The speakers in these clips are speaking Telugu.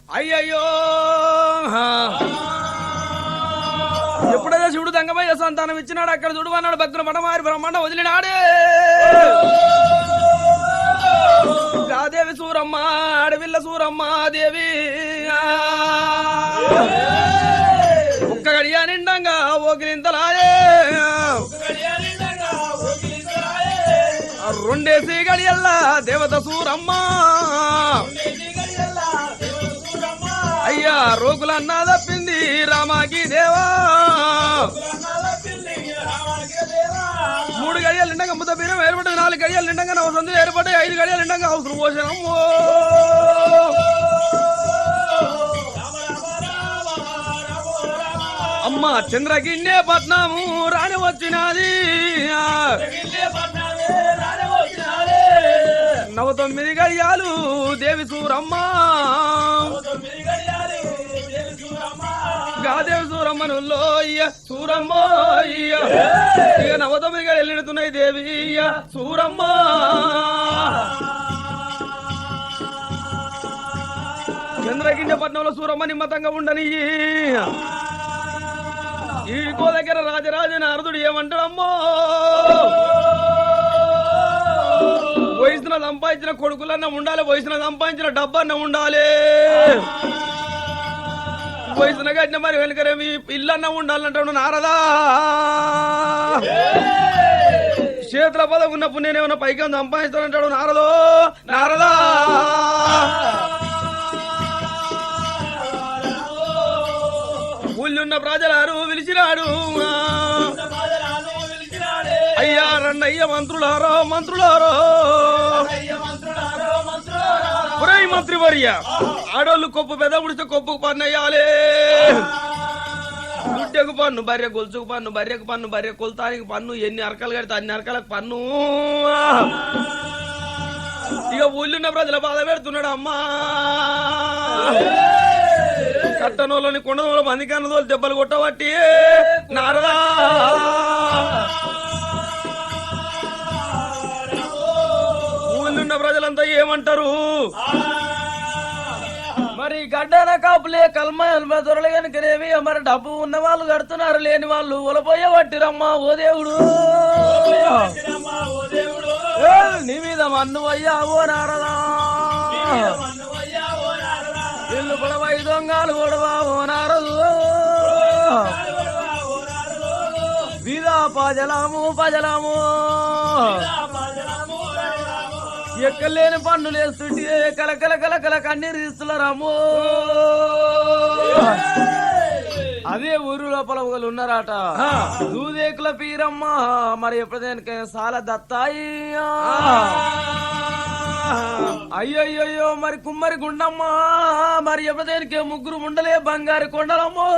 అయ్యయ్యో ఎప్పుడైతే శివుడు దంగమయ్య సంతానం ఇచ్చినాడు అక్కడ చూడు అన్నాడు భగ్న మడమారి బ్రహ్మాండం వదిలినాడే దేవి సూరమ్మ అడవిల్ల సూరమ్మ దేవి ఒక్క గడియా నిండంగా ఓకిలింతలాయే రెండేసి గడియల్లా దేవత సూరమ్మ అయ్యా రోగులన్నా తప్పింది రామాకి దేవా మూడు గడియలు నిండగా ముద్ద బీరం ఏర్పడ్డది 4 గడియలు నిండగా నవసందు ఏర్పడ్డాయి 5 గడియలు నిండగా అవసరం పోషణము అమ్మ చంద్రగిన్నే పట్నము రాని వచ్చినది 9 గడియాలు దేవి సూరమ్మ గాదేవి సూరమ్మనుల్లో సూరమ్మ ఇక 9 గడియలు ఎల్లుతున్నాయి దేవి సూరమ్మ చంద్రగిన్నె పట్నంలో సూరమ్మ నిమ్మతంగా ఉండని ఈ కో దగ్గర రాజరాజ నారదుడు ఏమంటాడమ్మో వయసున సంపాదించిన కొడుకులన్నా ఉండాలి వయసున సంపాదించిన డబ్బన్నా ఉండాలి వయసున కట్టిన మరి వెనుకరేమి ఇల్లన్నా ఉండాలంటాడు నారదా చేతుల పదం ఉన్నప్పుడు నేనేమన్నా పైకి సంపాదిస్తానంటాడు నారదో నారదా ఊళ్ళున్న ప్రజలారు పిలిచినాడు అయ్యా రండయ్య మంత్రులారో మంత్రులారో మంత్రి వర్య ఆడోళ్ళు కొప్పు పెద్ద ముడితే కొప్పుకు పన్ను అయ్యాలే గుడ్డకు పన్ను బర్రె గొలుసుకు పన్ను బర్రెకు పన్ను బర్రె కొలతానికి పన్ను ఎన్ని అరకలు కడితే అన్ని అరకలకు పన్ను ఇక ఊళ్ళున్న ప్రజల బాధ పెడుతున్నాడు అమ్మా కట్టనోళ్ళని కొండనోళ్ళ మందికన్నదోళ్ళు దెబ్బలు కొట్టబట్టి నారదా ఊళ్ళున్న ప్రజలంతా ఏమంటారు మరి గడ్డన కాపులే కల్మ దొరలు కనుకనేవి మరి డబ్బు ఉన్న వాళ్ళు కడుతున్నారు లేని వాళ్ళు ఒలపోయే పట్టిరమ్మా ఓ దేవుడు నీ మీద మన్ను అయ్యా ఓ నారదా ఇల్లు పొడవై దొంగలు పొడవా ఓ నారదు విదా పజలము పజలము ఎక్కలేని పన్నులు వేస్తుంటే కలకల కలకల కన్నీరు తీస్తున్నారాము అదే ఊరు లోపల ఒకరు ఉన్నారట దూదేకుల పీరమ్మ మరి ఎప్పుడైనా చాలా దత్తాయి అయ్యయ్యో మరి కుమ్మరి గుండమ్మ మరి ఎప్పుడైనా ముగ్గురు ఉండలే బంగారు కొండలమ్మో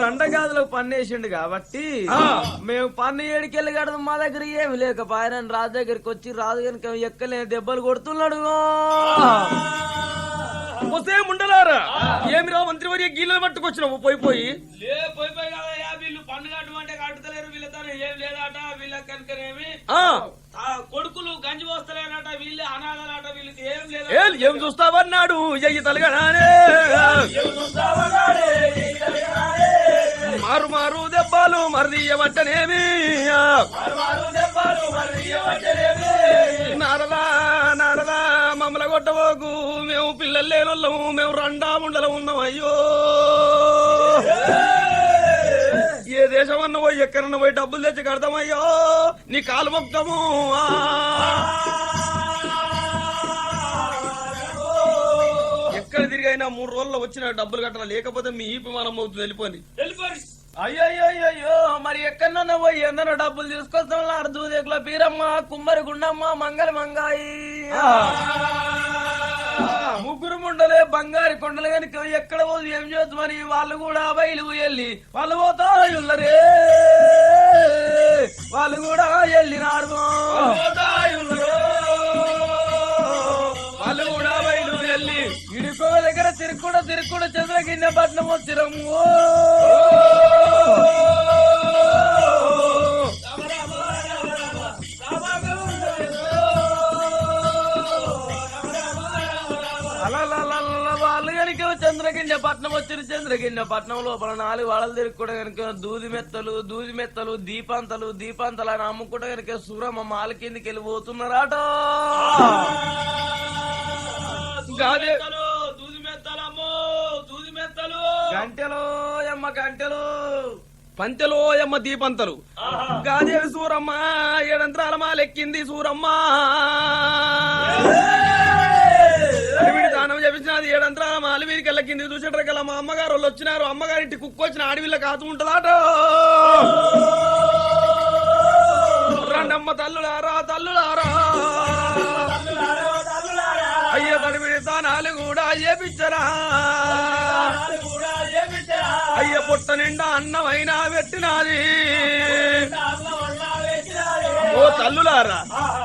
రండగాదులకు పన్నేసిండు కాబట్టి మేము పన్ను ఏడికెళ్ళి కడదాం మా దగ్గర ఏమి లేకపోయినా రాజు దగ్గరికి వచ్చి రాజు కనుక ఎక్కలే దెబ్బలు కొడుతున్నాడు ఉండలారా ఏమి రా మంత్రివర్య గీళ్ళని పట్టుకొచ్చినావు పోయి వీళ్ళు పన్ను కట్టమంటే కట్టుతలేరు వీళ్ళతో ఏం లేదట వీళ్ళ కనుకనేమి కొడుకులు గంజి పోస్తలేనట వీళ్ళే అనాథలట వీళ్ళకి ఏం లేదు ఏం చూస్తావన్నాడు ఎయ్యి తలగడానే మారు మారు దెబ్బలు మరిదీయవట్టనేమి నారదా నారదా మమ్మల కొట్టబోకు మేము పిల్లలు లేనోళ్ళము మేము రండా ముండలం ఉన్నాం అయ్యో ఏ దేశం అన్న పోయి ఎక్కడన్నా పోయి డబ్బులు తెచ్చి కడతామయ్యో నీ కాలు మొక్తము ఎక్కడ తిరిగైనా 3 రోజుల్లో వచ్చిన డబ్బులు కట్టాలి లేకపోతే మీ ఈపి మనం అవుతుంది వెళ్ళిపోయి అయ్యో మరి ఎక్కడన్నా పోయి ఎందరో డబ్బులు తీసుకొస్తాం దూదేకుల పీరమ్మ కుమ్మరి గుండమ్మ మంగళ మంగాయి ముగ్గురు ముండలే బంగారు కొండలు కనుక ఎక్కడ పోదు ఏం చేద్దామని వాళ్ళు కూడా బయలు వెళ్ళి వాళ్ళు పోతాయుల్లరే వాళ్ళు కూడా వెళ్ళినారు వాళ్ళు కూడా బయలు వెళ్ళి ఇడుకో దగ్గర తిరుక్కుడ చంద్రగిన్నె పట్నం వచ్చిరము పట్నం వచ్చిన చంద్రగిన్నె పట్నం లోపల 4 వాడలు తిరుగుకుంటే కనుక దూది మెత్తలు దీపాంతలు అని అమ్ముకుంటే కనుక సూరమ్మ మాల కిందికి వెళ్ళిపోతున్నారాట. గంటెలో ఎమ్మ గంటెలు పంచెలో ఎమ్మ దీపంతలు గాదేవి సూరమ్మ ఏడంత్రాల మాలెక్కింది సూరమ్మ అడవిడి దానం చేపించినది ఏడంత్రాల మాల వీరికి వెళ్ళకింది చూసేటరకల్లా మా అమ్మగారు వాళ్ళు వచ్చినారు. అమ్మగారింటి కుక్క వచ్చిన ఆడవిల్ల కాచు ఉంటదాట. రండమ్మ తల్లులారా అయ్య తడివిడి దానాలు కూడా చేపించరా అయ్య పుట్ట నిండా అన్నమైనా పెట్టినాది. ఓ తల్లులారా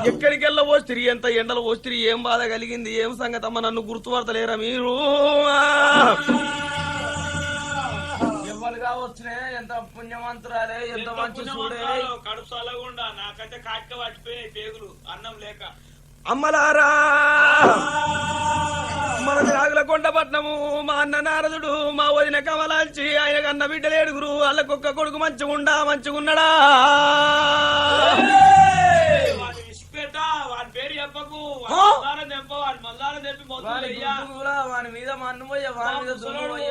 ఎక్కడికెళ్ళ పోస్తిరి ఎంత ఎండలు పోస్తిరి ఏం బాధ కలిగింది ఏం సంగతమ్మ నన్ను గుర్తుపడతలేరా మీరు? ఎవరు కావచ్చునే ఎంత పుణ్యవంతురాలే ఎంత మంచి చూడే కడుపు చల్లకుండా నాకంటే కాటిక పట్టిపోయాయి పేగులు అన్నం లేక. అమ్మలారా మనది రాగులకొండ పట్నము. మా అన్న నారదుడు మా వదిన కమలాల్చి ఆయన కన్న బిడ్డలు 7 వాళ్ళకొక్క కొడుకు మంచిగున్నాడా? వాడి విసిపెట్ట వాడి పేరు చెప్పకు వాడి మల్లారం తెప్పి వాని మీద మన్నుపోయా వాని మీద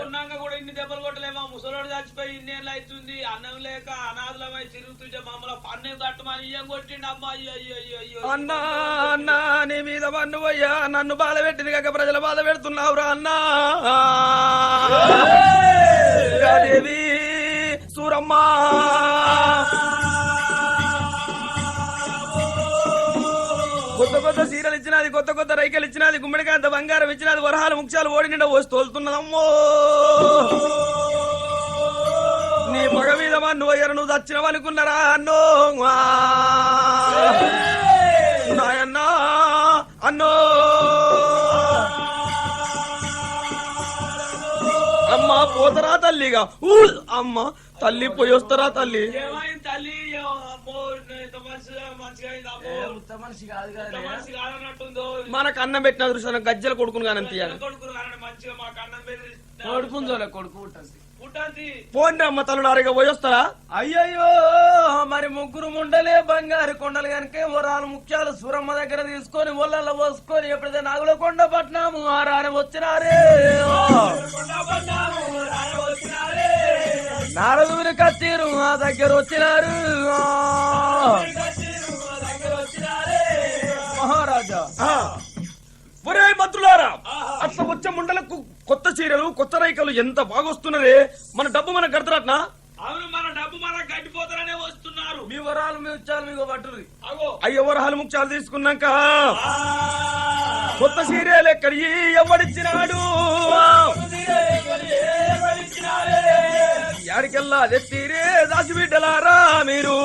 ఉన్నాక కూడా ఇన్ని దెబ్బలు కొట్టలేమా? ముసలోడు చచ్చిపోయి ఇన్నేళ్ళు అవుతుంది అన్నం లేక అనాథలమై తిరుగుతుంటే మమ్మల్ని పన్ను కట్టమని ఏం కొట్టిండి అమ్మా? అయ్యో అన్నా నీ మీద మన్నుపోయ్యా నన్ను బాధ పెట్టింది కాక ప్రజలు బాధ పెడుతున్నావురా అన్నా. దేవి సూరమ్మ కొత్త సీరలు ఇచ్చినది కొత్త రైకలు ఇచ్చినది గుమ్మడికాంత బంగారం ఇచ్చినది వరహాలు ముఖ్యాలు ఓడి నిండా పోసి తోలుతున్నదమ్మో. నీ పగ మీద మన్నుపోయ్యారు నువ్వు చచ్చినవనుకున్నారా అన్నో నాయన్నా అన్నో. అమ్మ పోతరా తల్లిగా అమ్మ తల్లి పోయి వస్తారా తల్లి? ఏమైంది తల్లి? మనిషి కాదు కాదన్నట్టుందో మనకు అన్నం పెట్టిన దృష్టి గజ్జల కొడుకును కానీ కొడుకురు మంచిగా మాకు అన్నం పెట్టి కొడుకుందోలే కొడుకు ఉంటుంది పోండి అమ్మ తల్లుడారిగా పోయి వస్తారా? అయ్యయ్యో మరి ముగ్గురు ముండలే బంగారు కొండలు కనుక వరాలు ముఖ్యాలు సూరమ్మ దగ్గర తీసుకొని ఒళ్ళల్లో పోసుకొని ఎప్పుడైతే నాగులకొండ పట్నాము ఆరాని వచ్చినారే. నారదుని కత్తిరు ఆ దగ్గర వచ్చినారు మహారాజా. ఒరే మంత్రులారా అట్లా వచ్చే ముండలకు కొత్త చీరలు కొత్త రైకలు ఎంత బాగొస్తున్నారే. మన డబ్బు మన గడతరాట్నా? అవును మన డబ్బు మనకు గడ్డిపోతారనే వస్తున్నారు. మీ వరాలు మీ ఉచ్చాలు మీకు పట్టుర్రి. అయ్యో వరహాలు ముఖ్యాలు తీసుకున్నాక కొత్త చీరలు ఎక్కడి ఎవడిచ్చినాడు? యాడికెల్లా తెచ్చిరే దాసి బిడ్డలారా మీరు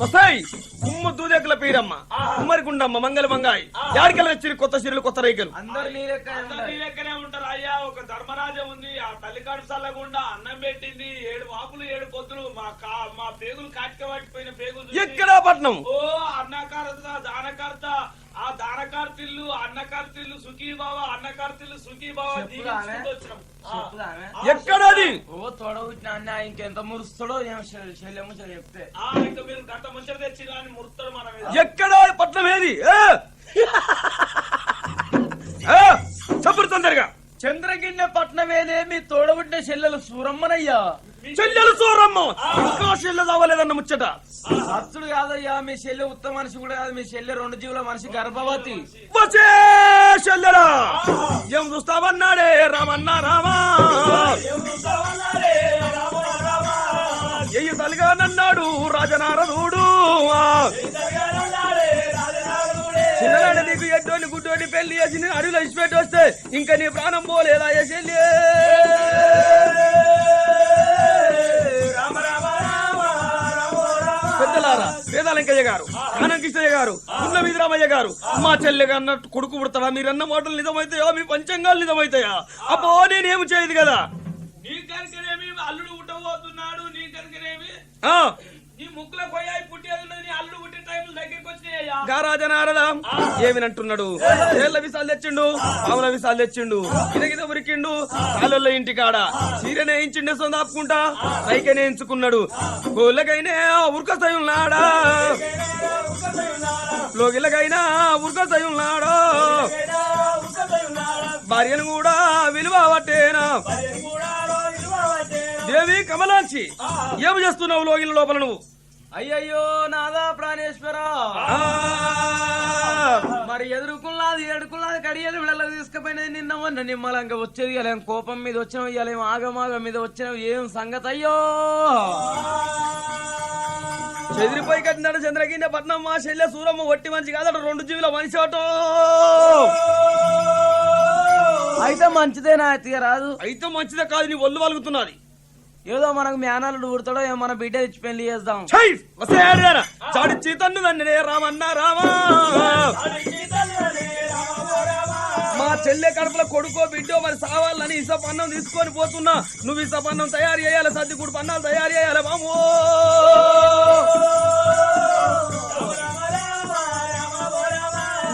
వస్తాయి కుమ్మ దూదెక్కల పీరమ్మ కుమ్మరికుండమ్మ మంగళ మంగాయి యాడికెళ్ళ తెచ్చి కొత్త చీరలు కొత్త రైకలు అందరు నీ లెక్కనే ఉంటారు. అయ్యా ఒక ధర్మరాజం ఉంది ఆ తల్లికాడు చల్లకుండా అన్నం పెట్టింది 7 వాపులు 7 పొద్దులు మా పేగులు కాటిక పట్టిపోయిన పేగులు ఎక్కడ పట్నం? ఓ అన్నకర్త దానకర్త ఆ దానకర్తిల్లు అన్నకర్తిల్లు సుఖీబావ అన్నకర్తిల్లు సుఖీబావ ఎక్కడది? ఓ తొడవుట్టిన అన్న ఇంకెంత మురుస్తాడో శల్యము చెప్తే ఇంకా మీరు గంట ముచ్చట తెచ్చి కానీ మురుస్తాడు మన మీద. ఎక్కడ పట్నం ఏది? చెప్పరు తొందరగా. చంద్రగిన్నె పట్నమేదే మీ తోడబుట్టిన చెల్లెలు సూరమ్మనయ్యా. చెల్లెలు సూరమ్మ ఇంకా చెల్లెలు అవ్వలేదన్న ముచ్చట. అచ్చుడు కాదయ్యా మీ చెల్లె ఉత్తమ మనిషి కూడా కాదు. మీ చెల్లె 2 జీవుల మనిషి గర్భవతి. వచ్చే చెల్లెలా ఏం చూస్తావన్నాడే రామన్నా రామా ఎయ్యి తలిగానన్నాడు రాజనారదుడు. చిన్ననాడు నీకు ఎడ్డోని గుడ్డోని పెళ్లి చేసి నేను అడవిలో ఇచ్చిపెట్టి వస్తే ఇంకా నీ ప్రాణం పోలేదా చెల్లి? పెద్దలారా వేదాలంకయ్య గారు ఆనంకిష్టయ్య గారు ఉన్న వీధరామయ్య గారు మా చెల్లెగా అన్నట్టు కొడుకు పుడతాడా? మీరన్న మాటలు నిజమైతాయా? మీ పంచంగాలు నిజమైతాయా? అబ్బో నేనేమి చేయదు కదా. నీ కనుకనేమి అల్లుడు పుట్టబోతున్నాడు. నీ కనుకనేమి నీ ముక్కులో పోయాయి పుట్టేది ఉన్నది. నీ అల్లుడు పుట్టిన టైంలో దగ్గరికి వచ్చినాయ్యా. గారాజనారద ఏమినంటున్నాడు? ఏళ్ళ విసాలు తెచ్చిండు, పాముల విసాలు తెచ్చిండు, గిదగిద ఉరికిండు, కాళ్ళల్లో ఇంటికాడ చీరనే ఇంచిండే సొందాపుకుంటా పైకనే ఎంచుకున్నాడు. కోళ్ళకైనా ఉరకసై ఉన్నాడా, లోగిలకైనా ఉరకసై ఉన్నాడా, భార్యను కూడా విలువ పట్టేనా. దేవి కమలాంచి ఏమి చేస్తున్నావు లోగిల లోపల నువ్వు? అయ్యయ్యో నాదా ప్రాణేశ్వర, మరి ఎదురుకున్నది ఏడుకున్నది కడియలు విడలకు తీసుకుపోయినది నిన్న మొన్న నిమ్మలంగా వచ్చేది ఇలాం కోపం మీద వచ్చినావు, ఇలాం ఆగమాగం మీద వచ్చినావు, ఏం సంగతి అయ్యో. చెదిరిపోయి కట్టినాడు చంద్రగిన్న పట్నం మా చెల్లె సూరమ్మ ఒట్టి మంచి కాదట, 2 జీవుల మనిషి అటో. అయితే మంచిదేనా రాదు? అయితే మంచిదే కాదు, నీ ఒళ్ళు వలుగుతున్నది. ఏదో మనకు మేనాలు ఊడతాడో ఏమో, మన బిడ్డ ఇచ్చి పెళ్లి చేద్దాం. చాడి చీతన్ను దండే రామన్నా రామా, మా చెల్లె కడుపులో కొడుకో బిడ్డో మరి సావాలని ఇసపన్నం తీసుకొని పోతున్నా. నువ్వు ఇసపన్నం తయారు చేయాలి, సర్దికుడు పన్నాలు తయారు చేయాలి బామో.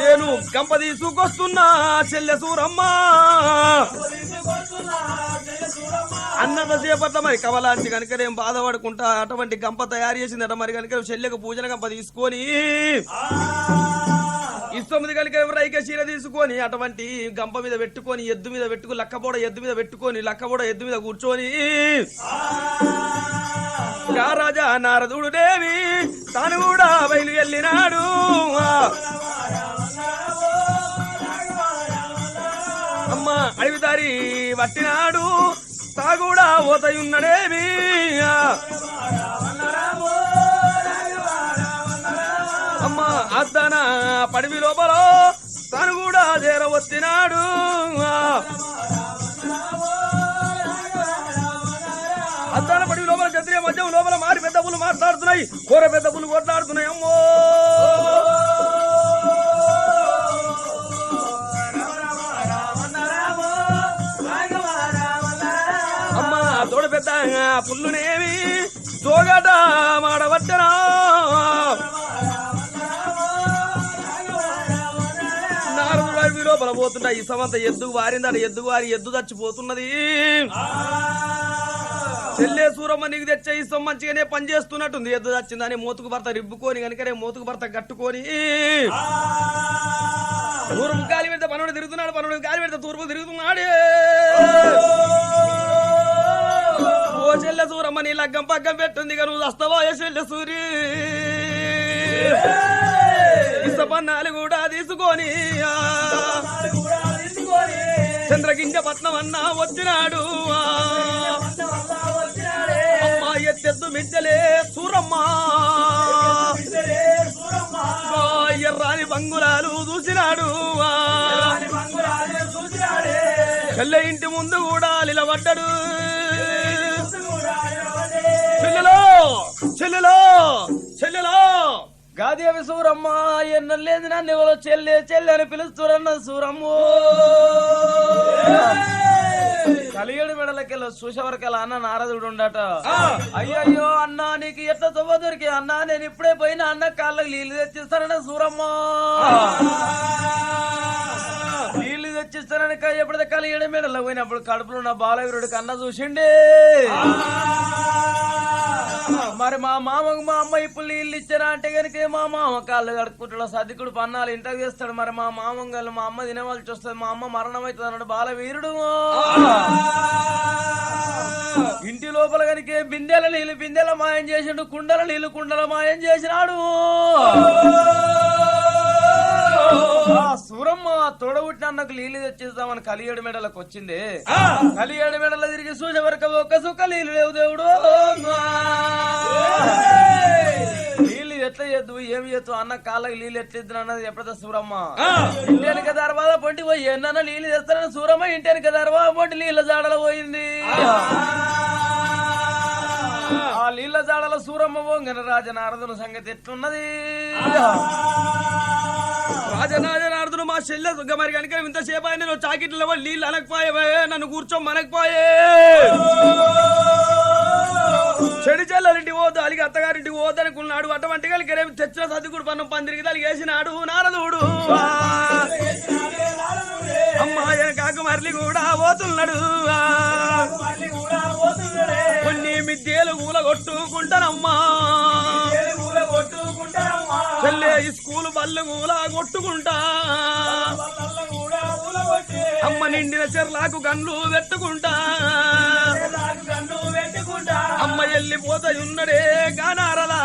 నేను గంప తీసుకొస్తున్నా చెల్లె సూరమ్మా, అన్నద చేపట్ల మరి కవలాంటి కనుక నేను బాధపడుకుంటా. అటువంటి గంప తయారు చేసిందట మరి కనుక చెల్లెకు పూజల గంప తీసుకొని ఇస్తొమ్మిది కనుక రైక చీర తీసుకొని అటువంటి గంప మీద పెట్టుకొని ఎద్దు మీద పెట్టుకుని లక్కబోడ ఎద్దు మీద పెట్టుకొని లక్కబోడ ఎద్దు మీద కూర్చొని రాజా నారదుడు దేవి తాను కూడా బయలు వెళ్ళినాడు. అమ్మ అడవిదారి పట్టినాడు, తాగుడా ఓతయున్నడేవి. అమ్మ అద్దన పడివి లోపల తను కూడా చేరవచ్చినాడు. అద్దాన పడివి లోపల చంద్రియ మధ్యం లోపల మారి పెద్ద పులు మాట్లాడుతున్నాయి, కూర పెద్ద పులు కొట్లాడుతున్నాయి. అమ్మో అమ్మ తోడ పెద్ద పుల్లునేవి తోగట మాడవచ్చనా. నారదుడు అడవి లోపల పోతుంటా ఈ సమంత ఎద్దుకు వారిందట, ఎద్దుకు వారి ఎద్దు చచ్చిపోతున్నది. చెల్లె సూరమ్మ నీకు తెచ్చే ఇష్టం మంచిగానే పని చేస్తున్నట్టుంది. ఎద్దు చచ్చిందని మోతుకు భర్త రిబ్బుకొని కనుకనే మోతుకు భర్త కట్టుకొని తూర్పు గాలి పెడితే పనుడు తిరుగుతున్నాడు, పనుడు గాలి పెడితే తూర్పు తిరుగుతున్నాడు. ఓ చెల్లె సూరమ్మ నీ లగ్గం పగ్గం పెట్టుంది, నువ్వు వస్తావా చెల్లె సూరి? ఇష్టపన్నాలు కూడా తీసుకొని చంద్రగింజ పట్నం అన్నా వచ్చినాడు. అమ్మా ఎత్తెద్దు మిచ్చలే సూరమ్మ, ఎర్రాని బంగులాలు చూసినాడు. చెల్లె ఇంటి ముందు కూడా నిలబడ్డాడు. చెల్లెలో చెల్లెలో చెల్లెలో గాదేవి సూరమ్మ ఎన్నలేదు నన్ను ఎవరో చెల్లె చెల్లె అని పిలుస్తురన్న సూరమ్మ. కలియుడు మెడలకెళ్ళ చూసేవరకెళ్ళ అన్న నారదుడు ఉండట. అయ్యయ్యో అన్నా నీకు ఎట్లా తొవ్వ దొరికి అన్నా, నేను ఇప్పుడే పోయినా అన్న కాళ్ళకి నీళ్లు తెచ్చిస్తానన్న సూరమ్మ. నీళ్లు తెచ్చిస్తానని ఎప్పుడైతే కలియుడు మెడలో పోయినప్పుడు కడుపులో ఉన్న బాలవీరుడికి అన్న చూసిండే. మరి మా మామకు మా అమ్మ ఇప్పుడు నీళ్ళు ఇచ్చారా అంటే కనుక మా మామ కాళ్ళు కడుక్కుంటాడు, సర్దికుడు పన్నాలు ఇంటకు చేస్తాడు. మరి మా మామ గల్లు మా అమ్మ తినవలసి వస్తుంది, మా అమ్మ మరణం అవుతుంది అన్నాడు బాలవీరుడు. ఇంటి లోపల కనుక బిందెల నీళ్లు బిందెల మాయం చేసిండు, కుండల నీళ్లు కుండల మాయం చేసినాడు. సూరమ్మ తోడబుట్టిన అన్నకు నీళ్లు తెచ్చిస్తామని కలియేడు మెడలకు వచ్చింది. కలియేడు మెడల తిరిగి చూసే వరకు ఒక్క సుక్క నీళ్లు లేవు దేవుడు. నీళ్లు ఎట్లా చేద్దు ఏమి చేద్దు అన్న కాళ్ళకి నీళ్ళు ఎట్లిద్దు అన్నది ఎప్పుడైతే సూరమ్మ ఇంటెనక దర్వాజా పొంటి పోయి ఎన్న నీళ్లు తెస్తానని సూరమ్మ ఇంటెనక దర్వాజా పొంటి నీళ్ళ జాడలో పోయింది. ఆ నీళ్ళ జాడల సూరమ్మ పోంగన రాజనారదుని సంగతి ఎట్లున్నది? రాజనారదుడు మా చెల్లె మరి కనుక ఇంతసేపు ఆయన చాకిట్ల నీళ్ళు అనకపోయే, నన్ను కూర్చోమనకపోయే. చెడు చెల్లెలింటి పోద్దు అలిగి అత్తగారింటికి పోద్దు అనుకున్నాడు అటువంటి కలిగి తెచ్చిన సర్దుకుడు పన్ను పందిరికి తలిగి వేసినాడు నారదుడు అమ్మాయి కాకు మరలి కూడా పోతున్నాడు కొన్ని మిద్దెలు కూల కొట్టుకుంటానమ్మా చెల్లె ఈ స్కూలు బళ్ళు కూల కొట్టుకుంటా అమ్మ నిండిన చెర్లాకు గన్లు పెట్టుకుంటా అమ్మ వెళ్ళిపోతాయున్నడే గానారలా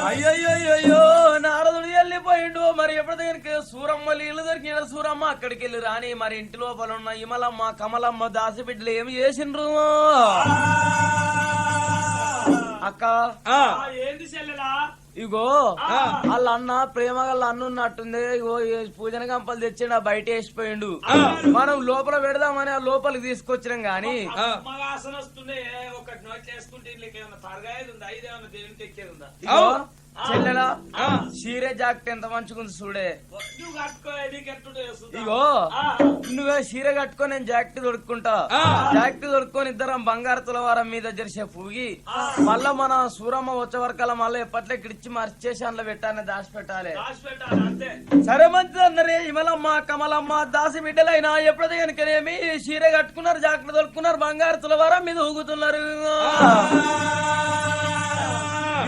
అయ్యయ్యో నారదుడు వెళ్ళిపోయిండు మరి ఎప్పటికీ సూరమ్మ నీళ్లు దొరికిన సూరమ్మ అక్కడికి వెళ్ళి రాని మరి ఇంటి లోపల ఉన్న ఇమలమ్మ కమలమ్మ దాసిబిడ్డలు ఏమి చేసిండ్రు అక్క ఏంది చెల్లెలా ఇగో వాళ్ళ అన్న ప్రేమ గల అన్న ఉన్నట్టుంది ఇగో పూజన గంపలు తెచ్చిండు బయట వేసిపోయిండు మనం లోపల పెడదామని ఆ లోపలికి తీసుకొచ్చినాం గాని వాసన వస్తుంది ఒకటి నోట్లు వేసుకుంటే ఏమన్నా తరగాయేది ఉందా ఇదేమన్నా దేవునికి ఎక్కేది ఉందా చెల్లెలా చీరే జాకెట్ ఎంత మంచిగుంది చూడే నువ్వు కట్టుకో నీకు ఎట్టుంటే ఇగో నువ్వే చీర కట్టుకొని నేను జాకెట్ దొడుక్కుంటా జాకెట్ దొడుక్కొని ఇద్దరం బంగారు తులవారం మీద జరిసే పూగి మళ్ళా మన సూరమ్మ వచ్చే వరకల్లా మళ్ళీ ఎప్పట్లకి ఇచ్చి మర్చేసి అందులో పెట్టాలని దాచి పెట్టాలి అంతే సరే మంచిది అన్నరే ఇమలమ్మ కమలమ్మ దాసి బిడ్డలైనా ఎప్పుడైతే కనుకనేమి చీర కట్టుకున్నారు జాకెట్ దొడుకున్నారు బంగారు తులవారం మీద ఊగుతున్నారు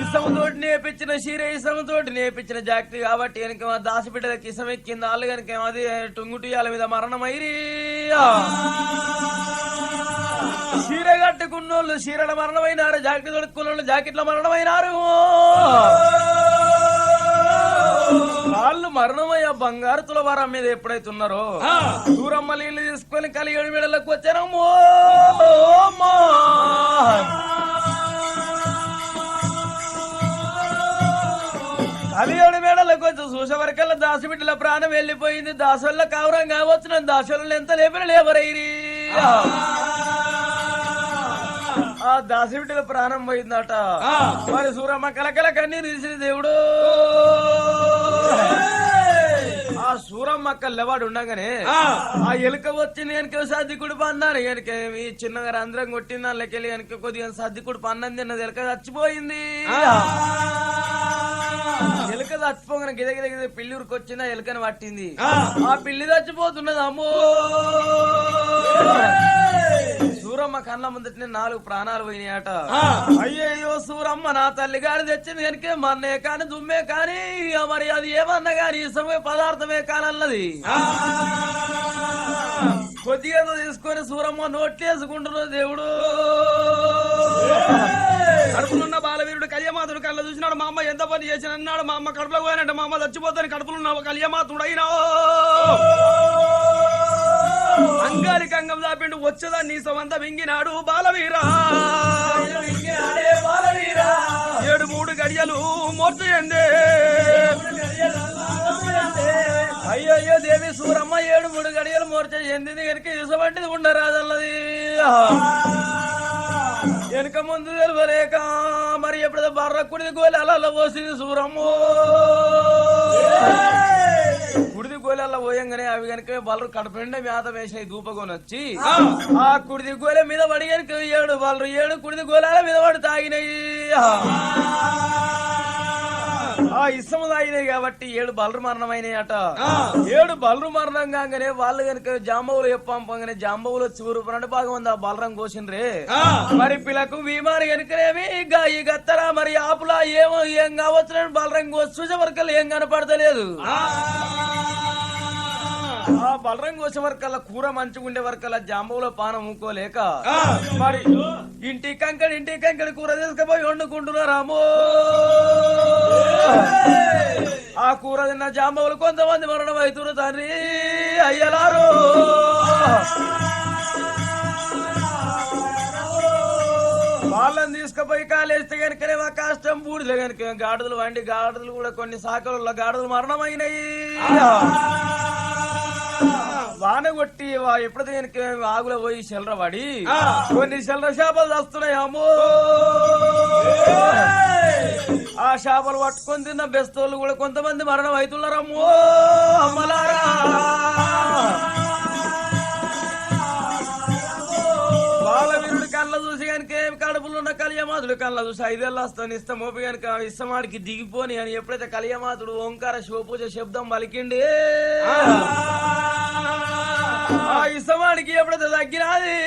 ఇసమతోటి నేర్పించిన చీర ఇసమతోటి నేర్పించిన జాకెట్ కాబట్టి వెనక దాసి బిడ్డలకి ఇసం ఎక్కింది వాళ్ళు కనుక అది టుంగుటియాల మీద మరణమైరి చీర కట్టుకున్నోళ్ళు చీరల మరణమైనారు జాకెట్ దొడుక్కున్న జాకెట్ల మరణమైనారు వాళ్ళు మరణమయ్య బంగారు తులవారం మీద ఎప్పుడైతే ఉన్నారో సూరమ్మ నీళ్లు తీసుకొని కలిగడి మెడలకు వచ్చారమ్మో కలిగడి మెడలకు వచ్చి చూసేవరకల్లా దాసిబిడ్డల ప్రాణం వెళ్ళిపోయింది దాసోళ్ళ కావరం కావచ్చు దాసోళ్ళు ఎంత లేపిన లేవరైరి ఆ దాసిబిడ్డల ప్రాణం పోయిందట మరి సూరమ్మ కలకల కన్నీరు తీసిన దేవుడు ఆ సూరమ్మక్క లెవాడు ఉండగానే ఆ ఎలుక వచ్చి నేను సర్దికుడు పన్నాను వెనక చిన్నగా రంధ్రం కొట్టింది అందులోకెళ్ళి వెనక కొద్దిగా సర్దికుడు పన్నది తిన్నది ఎలుక చచ్చిపోయింది ఎలుక చచ్చిపోగానే గిదగిద పిల్లి ఉరికొచ్చింది ఆ ఎలుకని పట్టింది ఆ పిల్లి చచ్చిపోతున్నది అమ్మో సూరమ్మ కళ్ళ ముందటనే 4 ప్రాణాలు పోయినాయట అయ్యయ్యో సూరమ్మ నా తల్లి గారి తెచ్చింది కనుక మన్నే కాని దుమ్మే కాని మరి అది ఏమన్నా కాని ఇసమే పదార్థమే కానన్నది కొద్దిగా తీసుకొని సూరమ్మ నోట్లేసుకుంటున్నది దేవుడు కడుపులున్న బాలవీరుడు కలియమాతుడు కళ్ళ చూసినాడు మా అమ్మ ఎంత పని చేసిన అన్నాడు మా అమ్మ కడుపులో పోయినట్టు మా అమ్మ చచ్చిపోతాను కడుపులున్న కలియమాతుడైనా అంగాలికి అంగం దాపిండు వచ్చదా నీ సమంత వింగినాడు బాలవీరా 7 గడియలు మోర్చయండి అయ్యయ్యో దేవి సూరమ్మ 7 గడియలు మోర్చ చెందింది కనుక ఇసవంటిది ఉండరాదన్నది వెనుక ముందు తెలియలేక మరి ఎప్పుడైతే బర్ర కుడిది గోలి అలా పోసింది సూరమ్మ కుడిది గోలెల్లా పోయంగానే అవి కనుక బలరు కడుపుండే మేత వేసినాయి దూపకొని వచ్చి ఆ కుడిది గోలె మీద పడి కనుక 7 బలరు 7 కుడిది గోళాల మీద పడి తాగినాయి ఆ ఇసము తాగినాయి కాబట్టి 7 బలరు మరణమైనాయట 7 బలరు మరణం కాగానే వాళ్ళు కనుక జాంబవులు చెప్పంపగానే జాంబవులు వచ్చి ఊరుపరంటే బాగా ఉంది ఆ బలరం కోసిండ్రే మరి పిల్లకు బీమారి కనుకనేమి ఈ గత్తరా మరి ఆపులా ఏం కావచ్చు బలరం కోసి చూసే వరకు ఏం కనపడతలేదు ఆ బలరం కోసే వరకల్లా కూర మంచిగా ఉండే వరకల్లా జాంబవులో పానం ఊకోలేక మరి ఇంటి కంకడి కూర తీసుకుపోయి వండుకుంటున్నారామో ఆ కూర తిన్న జాంబవులు కొంతమంది మరణం అవుతున్నారు తండ్రి అయ్యలారు వాళ్ళని తీసుకుపోయి కాలేస్తే కనుకనే మా కష్టం బూడిద కనుక గాడుదలు వండి గాడుదలు కూడా కొన్ని శాఖలలో గాడుదలు మరణమైనాయి వాన కొట్టి ఎప్పుడైతే కనుక ఆగులో పోయి చెల్లర పడి కొన్ని చెల్లర చేపలు వస్తున్నాయి అమ్మో ఆ చేపలు పట్టుకొని తిన్న బెస్తోళ్ళు కూడా కొంతమంది మరణం అవుతున్నారు అమ్మో అమ్మలారా బాలవీరుడి చూసి కనుక కడుపులో ఉన్న కలియమాతుడు కళ్ళ చూసి 5 ఏళ్ళు వస్తాను ఇష్టం మోపి కనుక ఇష్టమాడికి దిగిపోని అని ఎప్పుడైతే కలియమాతుడు ఓంకార శివపూజ శబ్దం పలికిండి ఆ ఇష్టమాడికి ఎప్పుడైతే తగ్గినది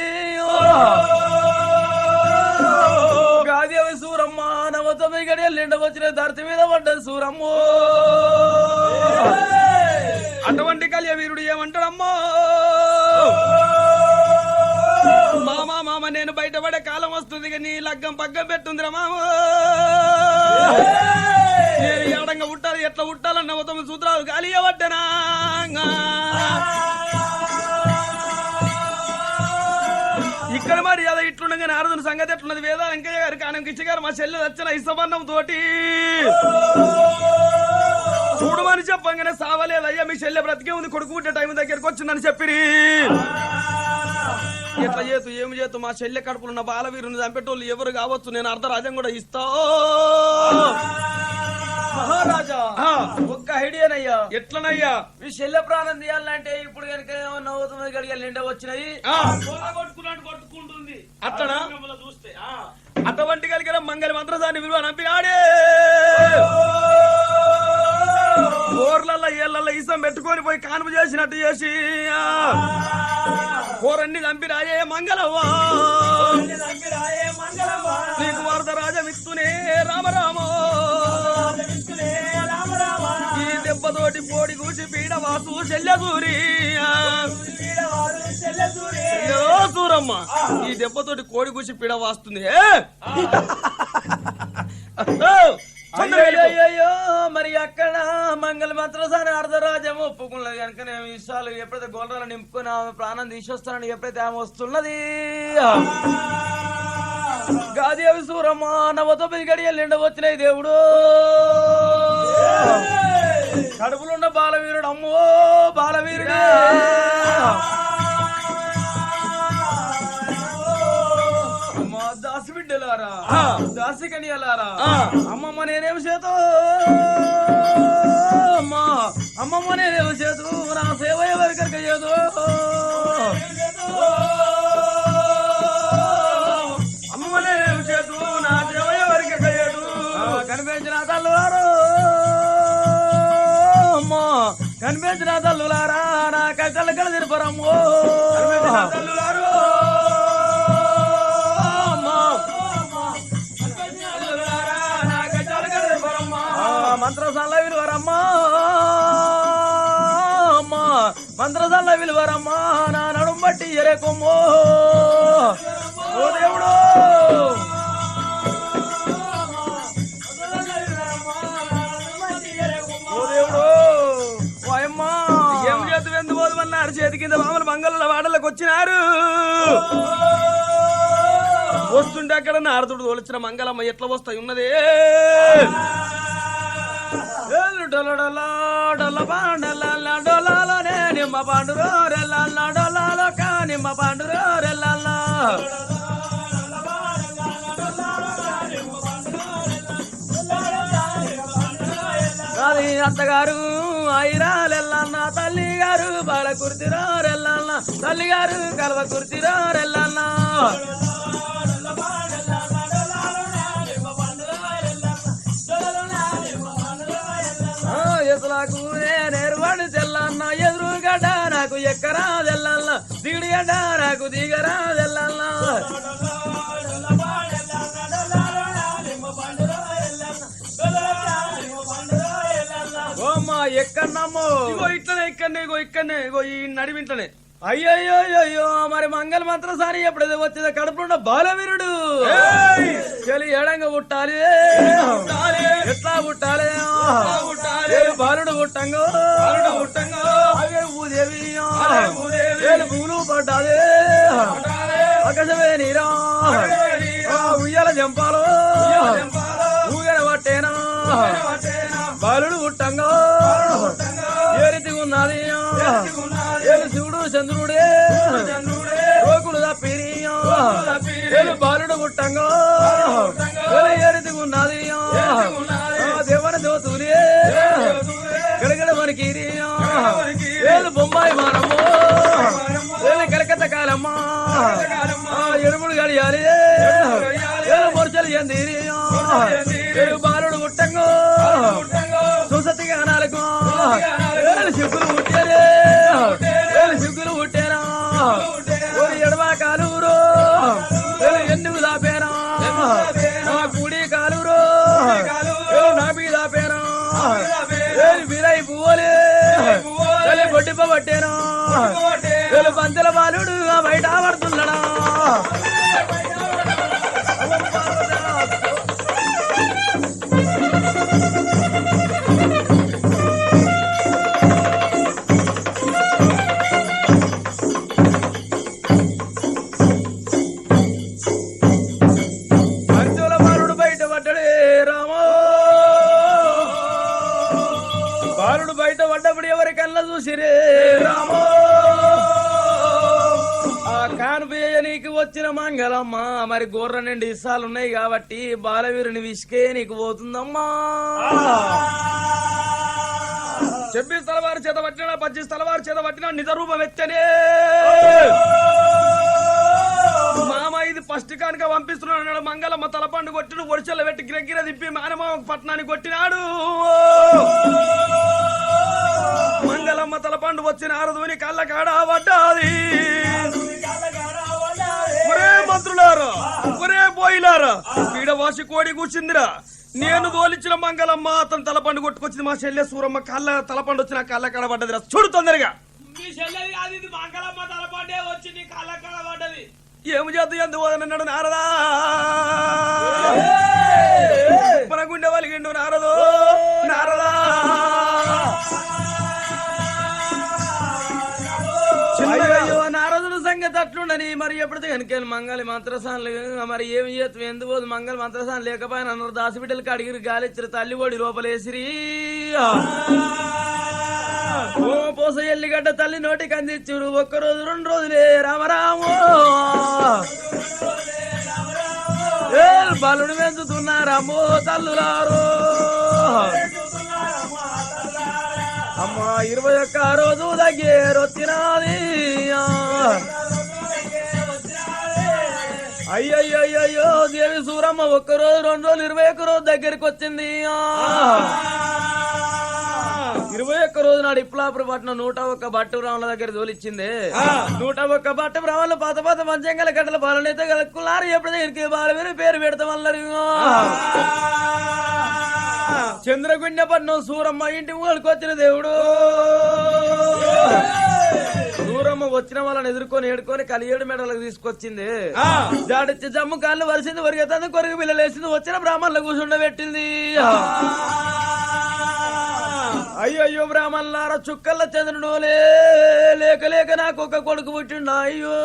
గాదేవి సూరమ్మ నవతొమ్మిది గడియలు ఎండ వచ్చిన ధరతి మీద పడ్డది సూరమ్మ. అటువంటి కలియ వీరుడు ఏమంటాడమ్మా, మామా మామ నేను బయటపడే కాలం వస్తుంది నీ లగ్గం పగ్గం పెట్టుందిరా మామ. నేను ఎడంగా ఉట్టాలి ఎట్లా ఉట్టాలన్న 9 సూత్రాలు కలియబడ్డనా. ఇక్కడ మరి అలా ఇట్లుండగా నారదుని సంగతి ఎట్లున్నది వేదాలు వెంకయ్య గారు కానం కిచ్చి గారు మా చెల్లెలు వచ్చిన ఇష్టబంధం తోటి చూడమని చెప్పంగానే సావలేదయ్యా మీ చెల్లె బ్రతికే ఉంది కొడుకు పుట్టే టైం దగ్గరకు వచ్చిందని చెప్పిరి. ఎట్లా చేతు ఏమి చేతు మా చెల్లె కడుపులున్న బాలవీరుని చంపేటోళ్ళు ఎవరు కావచ్చు నేను అర్ధరాజ్యం కూడా ఇస్తా. మహారాజా ఒక్క ఐడియానయ్యా ఎట్లనయ్యా మీ చెల్లె ప్రాణం తీయాలంటే ఇప్పుడు కనుక 9 గడియలు నిండా వచ్చినాయి కొట్టుకున్నట్టు కొట్టుకుంటుంది అట్లనా చూస్తే. అటువంటి కలిగిన మంగళ మంత్రసాన్ని విలువ నంపినాడే కూరలల్లో ఏళ్ళల్లో ఇసం పెట్టుకొని పోయి కానుపు చేసినట్టు చేసి కూరన్ని చంపిరాయే మంగళవ్వా నీకు వరదరాజమిత్తునే రామరామో ఈ దెబ్బతోటి పోడి కూసి పీడవాసు చెల్లెదూరి సూరమ్మ ఈ దెబ్బతోటి కోడి కూసి పీడ వాస్తుంది. అయ్యో మరి అక్కడ మంగళ మంత్రసాని అర్ధరాజ్యం ఒప్పుకున్నది కనుక నేను విషయాలు ఎప్పుడైతే గోల్రాలు నింపుకొని ఆమె ప్రాణం తీసొస్తానని ఎప్పుడైతే ఆమె వస్తున్నది గాదేవి సూరమ్మ 9 గడియలు నిండా వచ్చినాయి దేవుడు కడుపులున్న బాలవీరుడు అమ్మో బాలవీరుడే దాసి బిడ్డలారా దాసి కనియలారా అమ్మమ్మ నేనేం చేతో అమ్మా అమ్మమ్మ నేనేం చేతు నా సేవ ఎవరికరిక చేదు అమ్మమ్మ నేనేం చేతు నా సేవ ఎవరికరిక చేయదు కనిపించిన తల్లులారు అమ్మా కనిపించిన తల్లులారా నా కట్టలు కల తిరుపరమ్మో తల్లులారు మంత్రసాల విలువరమ్మా అమ్మా మంత్రసాల విలువరమ్మా నా నడుం బట్టి ఎరేకొమ్మో ఓ దేవుడు ఓ దేవుడు ఓయమ్మా ఏం చేతు వెందు పోదుమన్నారు చేతి కింద మామూలు మంగళ వాడలకు వచ్చినారు. వస్తుంటే అక్కడ నారదుడు తోలిచిన మంగళమ్మ ఎట్లా వస్తాయి ఉన్నదే నిమ్మ పండురో రెల్లా డొల్లాలో కా నిమ్మ పండురో రెల్లా అది అత్తగారు ఐరాలెల్లన్న తల్లి గారు బాల కుర్తిరో రెల్లన్న తల్లి గారు కలవ కుర్తిరో రెల్లన్న ఎసులకు నేర్వాడు తెల్లన్న ఎదురుగడ్డ నాకు ఎక్కరా తెల్లన్న దిగుడు గడ్డ నాకు దిగరా తెల్లన్న ఓమ్మా ఎక్కడమ్మో ఇగో ఇట్లనే ఇక్కడనే ఇగో ఈ నడిమింట్లనే. అయ్యో మరి మంగళ మంత్రసారి ఎప్పుడైతే వచ్చిందో కడుపులో బాలవీరుడు చలి ఎడంగా పుట్టాలి ఎట్లా పుట్టాలి బాలుడు పుట్టంగో భూదేవి పూలు పడ్డాలి ఆకాశమే నీరా ఉయ్యాల జంపాలో ఊగన పట్టేనా బాలుడు పుట్టంగో ఏ రీతి ఉన్నది శివుడు చంద్రుడే రోకులు తప్పిరి బాలుడు పుట్టంగో ఏ రీతి ఉన్నది దేవన దోతులే గడగడ మనకి బొంబాయి మానమ్మో కలకత్త కాలమ్మా ఎరుముడు గడియాలి బాలుడు ముట్టంగో సుసతి గానాలకు సిగ్గులు పుట్టారే సిగ్గులు పుట్టారా ఎడమా కాలూరు ఎందుకు దాపేరా కూడి కాలూరు నాపి దాపేరా వీరై పువ్వులే కొట్టిపబట్టేరా పంతుల బాలుడు బయట పడుతున్నాడా పంతుల బాలుడు బయట పడ్డాడే రామో బాలుడు బయట పడ్డప్పుడు ఎవరికల్లా చూసిరే రామో నీకు వచ్చిన మంగళమ్మ మరి గోర్ర నిండి ఇసాలున్నాయి కాబట్టి బాలవీరుని విసికే నీకు పోతుందమ్మా చెప్పి స్థలవారి చేత పట్టినా 10 స్థలవారి చేత పట్టినా నిజ రూపం ఎత్తనే మామ ఇది ఫస్ట్ కానుక పంపిస్తున్నాడు మంగళమ్మ తలపండు కొట్టిన ఒడిచెల్ల పెట్టి గిరగిర తిప్పి మానమామ పట్టణానికి కొట్టినాడు మంగళమ్మ తలపండు వచ్చిన ఆరదుని కళ్ళ కాడ పడ్డాది ఒరే మంత్రులారా ఒరే పోయిలారా పీడవాసి కోడి కూర్చుందిరా నేను తోలిచ్చిన మంగళమ్మ అతను తలపండు కొట్టుకొచ్చింది మా చెల్లె సూరమ్మ కళ్ళ తలపండు వచ్చిన కళ్ళ కాడ పడ్డదిరా చూడు తొందరగా మీ చెల్లెది కాదు ఇది మంగళమ్మ తలపండే వచ్చి నీ కళ్ళ కాడ పడ్డది ఏమి చేద్దు ఎందుకు అన్నాడు నారదా మన గుండె వలిగిండు నారదో నారదా నారదుడు సంగతి అట్లుండని మరి ఎప్పుడు కనుక మంగళ మంత్రసాన్లు మరి ఏమి చేస్తు ఎందుకు మంగళ మంత్రసాన్ లేకపోయినా అన్నారు దాసిబిడ్డలకి అడిగిరి గాలిచ్చారు తల్లి ఓడి లోపలేసిరి ఓ పోస ఎల్లిగడ్డ తల్లి నోటికి అందించుడు 1 రోజు 2 రోజులే రామరామో బలుడు పెంచుతున్నారమ్మో తల్లులారో అమ్మా 21 రోజు దగ్గరొచ్చినది అయ్యయ్యో దేవి సూరమ్మ 1 రోజు 2 రోజులు 21 రోజు దగ్గరికి వచ్చింది 21 రోజు నాడు ఇప్లాపురి పట్నం 101 బట్టు రాముల దగ్గర తోలిచ్చింది 101 బట్టు రాములు పాత పాత మంచంగల గడ్డల పాలనైతే కలుక్కున్నారు ఎప్పుడు దగ్గరికి బాలవీరు పేరు పెడతాం అన్నారు చంద్రగుండ పట్నం సూరమ్మ ఇంటి మూలకి వచ్చిన దేవుడు సూరమ్మ వచ్చిన వాళ్ళని ఎదుర్కొని ఏడుకొని కలియేడు మెడలకు తీసుకొచ్చింది జాడిచ్చి జమ్ము కాళ్ళు వరిసింది వరిగేతుంది కొరికి పిల్లలేసింది వచ్చిన బ్రాహ్మణులు కూర్చుండబెట్టింది అయ్యో బ్రాహ్మణులారా చుక్కల్ల చంద్రుడు లేక లేక నాకు ఒక కొడుకు పుట్టిండు అయ్యో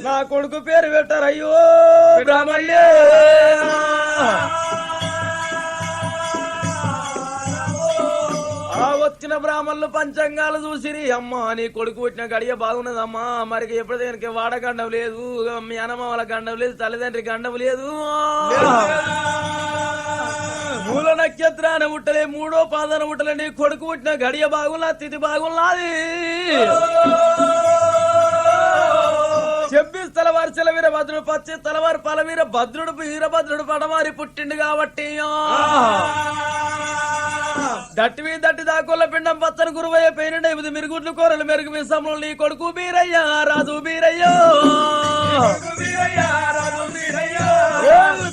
నా కొడుకు పేరు పెట్టారు అయ్యో బ్రాహ్మణ్యే వచ్చిన బ్రాహ్మణులు పంచంగాలు చూసిరి అమ్మా నీ కొడుకు పుట్టిన గడియ బాగున్నదమ్మా మరి ఎప్పుడైనా వాడ గండం లేదు మీ అన్నమామల గండం లేదు తల్లిదండ్రి గండం లేదు మూల నక్షత్రాన ఉట్టలే 3వ పాదన ఉట్టలే నీ కొడుకు పుట్టిన గడియ బాగున్నా తిథి బాగున్నది చెప్పి తలవారి చెల వీరభద్రుడు పచ్చి తలవారి పలవీర భద్రుడు వీరభద్రుడు పడమారి పుట్టిండు కాబట్టి దట్టి దాకోళ్ళ పిండం పచ్చని గురువయ్య పేరుండే ఇది మిరుగుడ్లు కూరలు మెరుగు విషంలో నీ కొడుకు బీరయ్యా రాజు బీరయ్యో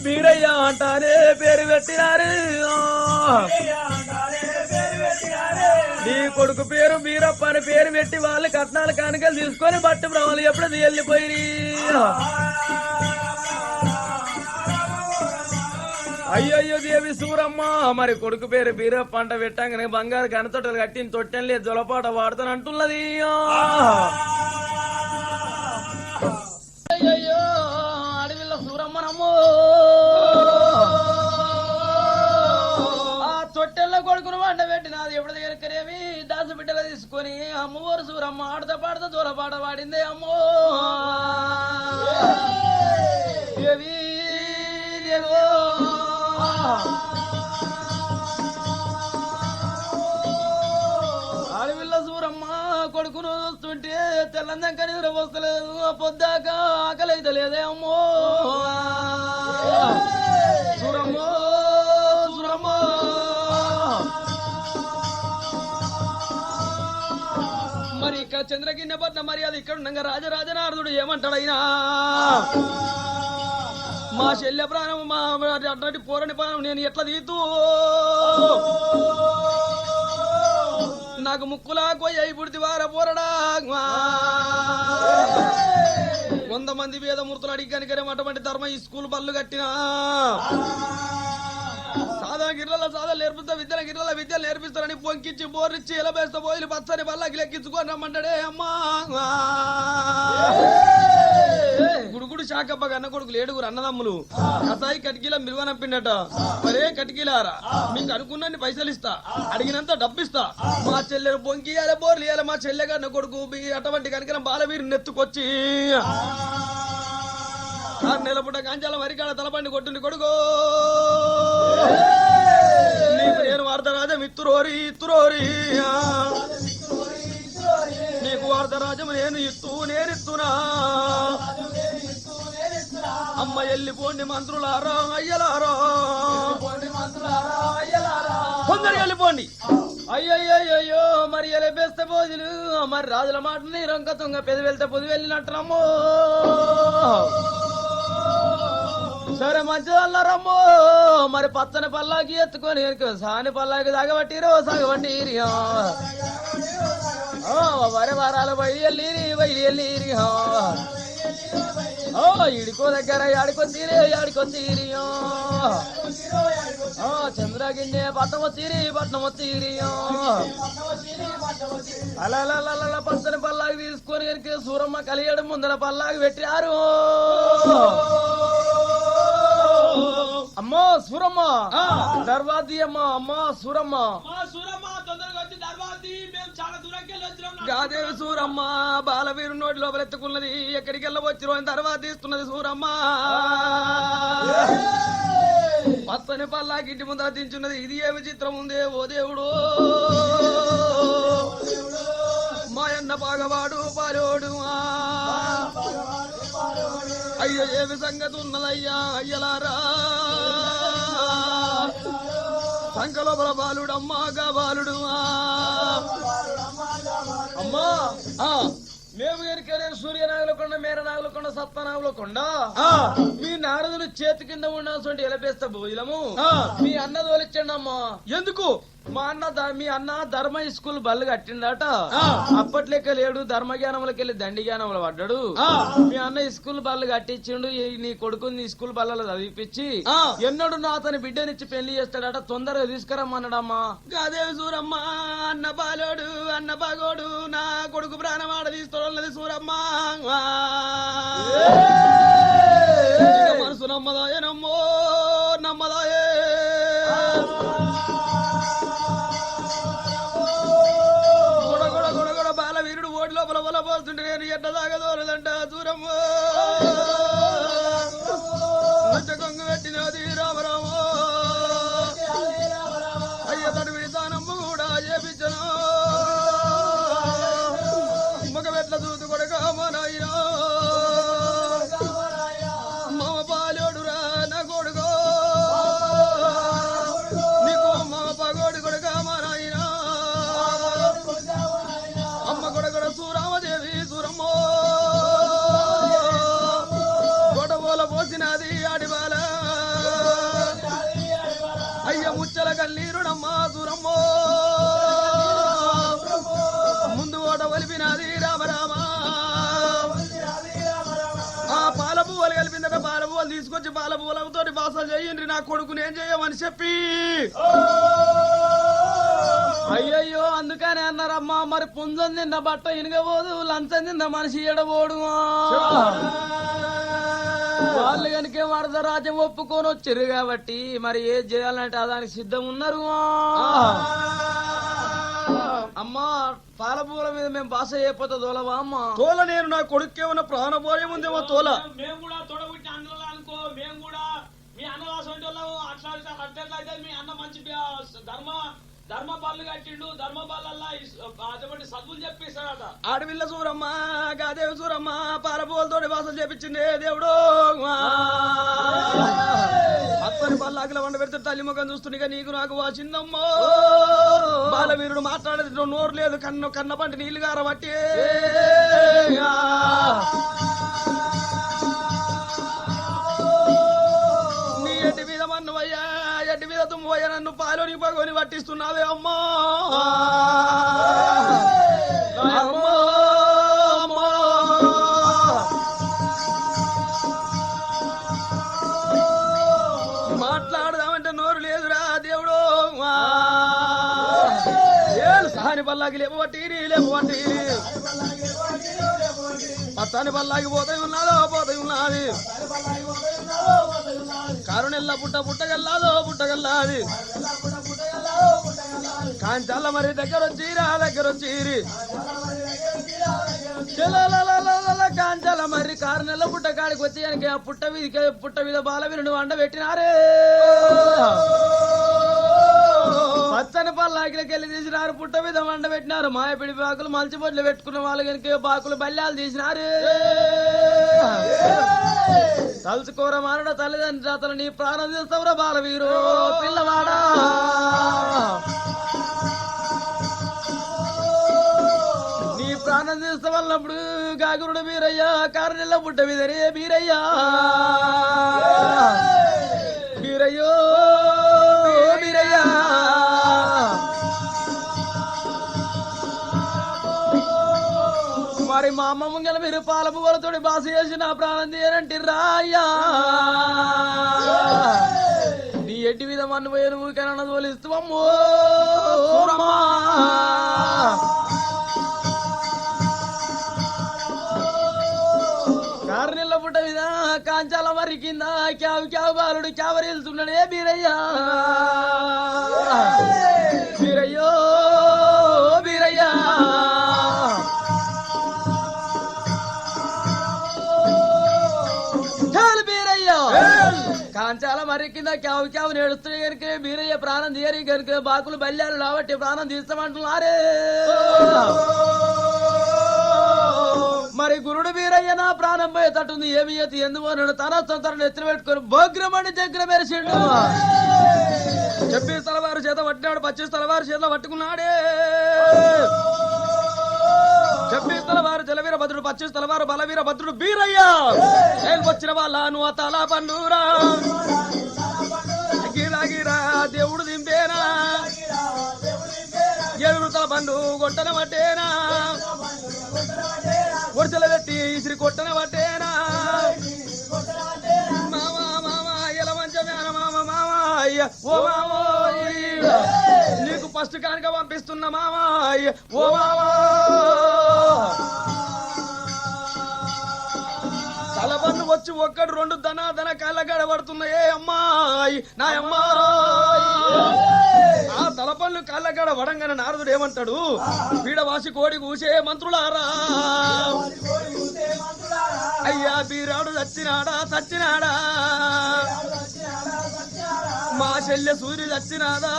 బీరయ్యా అంటానే పేరు పెట్టినారు నీ కొడుకు పేరు బీరప్ప అని పేరు పెట్టి వాళ్ళు కట్నాలు కానుకలు తీసుకొని బట్టు బ్రహ్మలు ఎప్పుడు వెళ్ళిపోయి అయ్యయ్యో దేవి సూరమ్మ మరి కొడుకు పేరు బీరప్ప అంట పెట్టంగానే బంగారు గనతొట్టలు కట్టిన తొట్టెలే జొలపాట వాడుతాను అంటున్నది అయ్యయ్యో అడవిలో సూరమ్మనమ్మో ఆ తొట్టెల్లో కొడుకును వంట పెట్టినది ఎప్పుడు దగ్గరకరేమి దాసు బిడ్డలు తీసుకొని అమ్మవారు సూరమ్మ ఆడతా పాడతా జోలపాట వాడిందే అమ్మో దేవి దేవో అడవిల్ల సూరమ్మ కొడుకును చూస్తుంటే తెల్లందాక నిద్ర వస్తలేదు పొద్దాక ఆకలి అయితే లేదే అమ్మో సురమ్మో సురమ్మో మరి ఇక్కడ చంద్రగిన్నె పట్ల మరి అది ఇక్కడ ఉండగా రాజరాజనారదుడు ఏమంటాడైనా మా శల్య ప్రాణం మా అట్లాంటి పోరని ప్రాణం నేను ఎట్లా తీతూ నాకు ముక్కులా కొయ్యి పుడితి వార పోరడా 100 మంది వేదమూర్తులు అడిగి కనుకనే అటువంటి ధర్మ ఈ స్కూల్ బళ్ళు కట్టినా సాదా గిర్రల సాదా నేర్పిస్తా విద్యల గిర్రల విద్యలు నేర్పిస్తారని పొంకిచ్చి బోర్రిచ్చి ఎలా వేస్తా పోయి పచ్చని బల్లకి లెక్కించుకొని రమ్మంటాడే అమ్మా గుడుగుడు శాఖప్ప అన్న కొడుకులు 7 అన్నదమ్ములు కసాయి కటికీల మిరువనంపిండట మరే కటికీలారా మీకు అనుకున్నన్ని పైసలు ఇస్తా అడిగినంత డబ్బిస్తా మా చెల్లెలు పొంకియాల బోర్లు ఇయాల మా చెల్లె కన్న కొడుకు అటువంటి కనుక బాలవీరు నెత్తుకొచ్చి 6 నెలల పుట్ట కాంచాల వరికాడ తలపండి కొట్టింది కొడుకో నీకు నేను వార్తరాజం ఇత్తురోరి ఇత్తురోరి నీకు వార్తరాజం నేను నేనిస్తున్నా అమ్మ వెళ్ళిపోండి మంత్రులారా అయ్యలారా కొందరు వెళ్ళిపోండి అయ్యయ్యో మరి ఎలపేస్తే పోజులు మరి రాజుల మాటని రంక తుంగ పెది వెళ్తే పొది వెళ్ళినట్టునమ్మో సరే మంచిదన్నారమ్మో మరి పచ్చని పల్లాకి ఎత్తుకొని సాని పల్లాకి సాగబట్టిరో సాగబట్టిరి వరి వారాలు బయలు వెళ్ళిరి ఇడికో దగ్గర ఆడికొచ్చిరి చంద్రగిన్నె పట్నం వచ్చిరి అలా పచ్చని పల్లాకి తీసుకొని కనుక సూరమ్మ కలియడం ముందర పల్లాకి పెట్టారు అమ్మా సూరమ్మ దర్వాది అమ్మా సూరమ్మ గాదేవి సూరమ్మ బాలవీరు నోటి లోపల ఎత్తుకున్నది ఎక్కడికి వెళ్ళవచ్చిరో అని తర్వాత తీస్తున్నది సూరమ్మ పచ్చని పల్లాకి ఇంటి ముందర దించున్నది ఇది ఏ విచిత్రం ఉందే ఓ దేవుడు మాయన్న పాగవాడు పాలోడు అయ్యో ఏమి సంగతి ఉన్నదయ్యా అయ్యలారా సంకలోపల బాలుడమ్మా గా బాలుడు అమ్మా మేము ఎరికనే సూర్యనాగులకొండ మేరనాగులకొండ సప్తనాగులకొండ మీ నారదులు చేతి కింద ఉండాల్సి ఎలపేస్తా భోజనము మీ అన్న తోలిచ్చండి అమ్మా ఎందుకు మీ అన్న ధర్మ స్కూల్ బళ్ళు కట్టిండట అప్పట్లెక్క లేడు ధర్మ జ్ఞానంలోకి వెళ్ళి దండి జ్ఞానంలో పడ్డాడు మీ అన్న స్కూల్ బళ్ళు కట్టించిండు నీ కొడుకుని స్కూల్ బళ్ళలో చదివిపించి ఎన్నడు నా అతని బిడ్డనిచ్చి పెళ్లి చేస్తాడట తొందరగా తీసుకురమ్మన్నాడమ్మా గాదేవి సూరమ్మ అన్న బాలోడు అన్న బాగోడు నా కొడుకు ప్రాణమాడ తీసుకోవాలన్నది సూరమ్మ మనసు నమ్మదాయే నమ్మదాయే బాలవీరుడు ఓడి లోపల వల పోతుంటే నేను ఎట్ట దాగదోరదంట దూరమ్మ కొంగు పెట్టినది రామరామ అయ్య తడు విధానమ్మ కూడా చేపించను మగ వెట్ల చూతు కొడక నాయనా మామ పాలోడురా నా కొడుకో నీకు మామ పగోడు కొడక మా నాయనా అమ్మ కొడగడ సూరామదేవి సూరమ్మో గొడవల పోసినది ఆడిబాల అయ్య ముచ్చల కన్నీరుడమ్మా సూరమ్మో ముందు ఓట వలిపినది రామరామ ఆ పాల పువ్వులు కలిపిందట పాల పువ్వులు తీసుకొచ్చి పాల పువ్వులతో బాస చేయండి నా కొడుకుని ఏం చేయమని చెప్పి అయ్యయ్యో అందుకనే అన్నారమ్మా మరి పుంజం తిన్న బట్ట ఇనగబోదు లంచం తిన్న మనిషి ఎడబోడు వాళ్ళు కనుక వరదరాజ్యం ఒప్పుకొని వచ్చారు కాబట్టి మరి ఏం చేయాలంటే దానికి సిద్ధం ఉన్నారు అమ్మా పాలపూల మీద మేము భాష అయిపోతా తోలవా అమ్మ తోల నేను నా కొడుకే ఉన్న ప్రాణభోయం ఉందేమో తోల మేము కూడా తోడబుట్టి అన్నలు అనుకో మేము కూడా మీ అన్న రాసే అట్లా అట్టెట్లయితే మీ అన్న మంచి ధర్మ బళ్ళు కట్టిండు ధర్మ బళ్ళల్లా అటువంటి చదువులు చెప్పేశాడట. ఆడపిల్ల సూరమ్మ గాదేవి సూరమ్మ పాలపూలతోటి వాసం చేపించింది దేవుడు. అత్తని పల్లాకిల వంట పెడితే తల్లి ముఖం చూస్తుండగా నీకు నాకు వాసిందమ్మో. బాలవీరుడు మాట్లాడేది నోరు లేదు, కన్న పంట నీళ్లు గారబట్టి నీ ఎడ్డి మీద మన్నువయ్యా ఎడ్డి మీద తుమ్మయ్యా నన్ను పాలోని పగొని పట్టిస్తున్నావే అమ్మా. మాట్లాడదామంటే నోరు లేదురా దేవుడు. సహాని పల్లాకి లేపబట్టి పత్తాని పల్లాకి పోతాయి ఉన్నది కారునెల్లా పుట్టగల్లాదో పుట్టగల్లాది కాంచాల మరి దగ్గర వచ్చి కాంచాల మరి కారు నెల పుట్ట కాడికి వచ్చి ఆ పుట్ట మీద బాలవీరుడు వండ పెట్టినారే. పచ్చని పల్లాకిలకి వెళ్ళి తీసినారు, పుట్ట మీద వండ పెట్టినారు. మాయపిడి బాకులు మల్చి బొడ్లు పెట్టుకున్న వాళ్ళు కనుక బాకులు బల్యాలు తీసినారు. తలుచుకోర మానడ తల్లిదండ్రి జాతలు నీ ప్రాణం తీస్తావురా బాలవీరు పిల్లవాడా. నీ ప్రాణం తీస్తావన్నప్పుడు గాగురుడు బీరయ్యా కారణెల్ల పుట్ట మీదరే బీరయ్యా బీరయ్యో బీరయ్యా. మరి మా అమ్మ ముంగల మీరు పాల పువ్వులతోటి బాస చేసి నా ప్రాణం తీయనంటే రాయ్యా. నీ ఎడ్డి మీద మన్ను పోయే నువ్వు కన్నా తోలిస్తావమ్మో. కారణెల్ల పుట్ట మీద కాంచాల మరి కింద క్యావ్ బాలుడు క్యావరేళ్తున్నాడే బీరయ్యా బీరయ్యో బీరయ్యా. కాంచాల మరి కింద క్యావ్ నేడుస్తున్నాయి కనుక బీరయ్య ప్రాణం తీయరి కనుక బాకులు బల్యాలు కాబట్టి ప్రాణం తీస్తామంటున్నారే. మరి గురుడు బీరయ్య నా ప్రాణం పోయేటట్టుంది ఏమి ఎత్తి ఎందుకు తన ఎత్తులు పెట్టుకొని భోగ్రమని దగ్గర మెరిసిండు. చెప్పి తలవారు చేత పట్టినాడు, పచ్చి తలవారు చేత పట్టుకున్నాడే. చెప్పి తలవారు జలవీర భద్రుడు, పచ్చి తలవారు బలవీర భద్రుడు బీరయ్య. వచ్చిన వాళ్ళను తల పండురా గిరా దేవుడు దింపేనా ఎదురుతల పండు కొట్టన పట్టేనా ఒడిసెల పెట్టి ఇసిరి కొట్టన పట్టేనా. మామా మామా ఎలా మంచమేన మామ అయ్య ఓ మామో నీకు ఫస్ట్ కానుక పంపిస్తున్నా మామా అయ్య ఓ మామా. తలపన్ను వచ్చి ఒక్కడు రెండు ధన కాళ్ళగాడ పడుతున్నాయే అమ్మాయి నా అమ్మాయి. ఆ తలపన్ను కాళ్ళగాడ వడంగానే నారదుడు ఏమంటాడు, పీడవాసి కోడి కూసే మంత్రులారా అయ్యా బీరాడు చచ్చినాడా మా చెల్లె సూర్యుడు చచ్చినాడా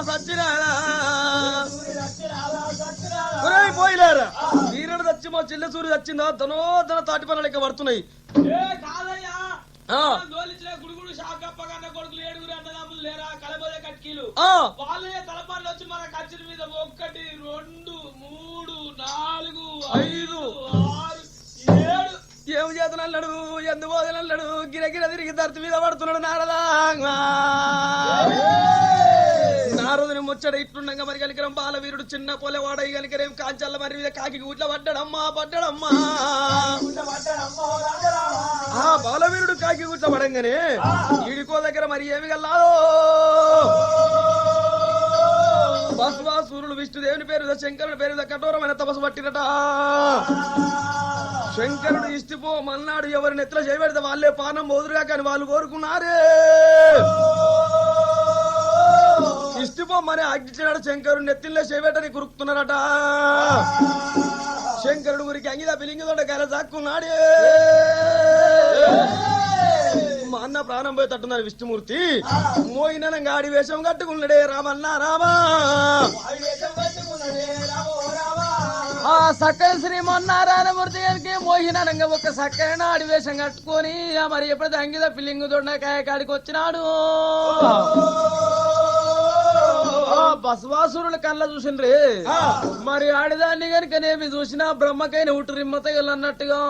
పోయిలారా. బీరాడు చచ్చి మా చెల్లె సూర్యుడు చచ్చిందా ధన తాటి పనులు లెక్క పడుతున్నాయి. గుడుగుడు షాకప్పగన్న కొడుకులు 7 అన్నదమ్ములు లేరా కలబోదే కట్కీలు వాళ్ళే తలపాలు వచ్చి మన కచ్చిన మీద 1 2 3 4 5 6 7 ఏం చేతనన్నాడు ఎందు పోదనన్నాడు గిరగిర తిరిగి ధర్తి మీద పడుతున్నాడు నారదా. నారదుని ముచ్చట ఇట్లుండగా మరి కలికరం బాలవీరుడు చిన్న పొలవాడై కలికరేం కాంచాల మరి మీద కాకి ఊట్ల పడ్డాడమ్మా. ఆ బాలవీరుడు కాకి ఊట్ల పడంగానే ఈడికో దగ్గర మరి ఏమి గల్లాదో బస్వాసూరుడు విష్ణుదేవుని పేరు శంకరుని పేరు కఠోరమైన తపస్సు పట్టినట. శంకరుడు ఇష్టిపోమన్నాడు, ఎవరిని ఎత్తులో చేయబెడితే వాళ్ళే పానం మోదురుగా కానీ వాళ్ళు కోరుకున్నారే. ఇష్టిపోమని ఆజ్ఞించినాడు, శంకరుడు నెత్తిలో చేయబెట్టని కురుకుతున్నారట. శంకరుడు గురికి అంగిదా పిలింగిదోట గల దాక్కున్నాడే. అన్న ప్రాణం పోయి తట్టున్నారు విష్ణుమూర్తి మోయినంగా ఆడి వేషం కట్టుకున్నాడే రామన్న రామా ఆ సక్కని శ్రీమన్నారాయణమూర్తి గారికి మోహినంగా ఒక సక్కైన అడివేషం కట్టుకొని మరి ఎప్పుడైతే అంగిద పిల్లింగు దొండకాయ కాడికి వచ్చినాడు బసవాసురుల కళ్ళ చూసిండ్రే మరి ఆడిదాన్ని కనుకనేమి చూసినా బ్రహ్మకైన ఉట్టురిమ్మత అన్నట్టుగా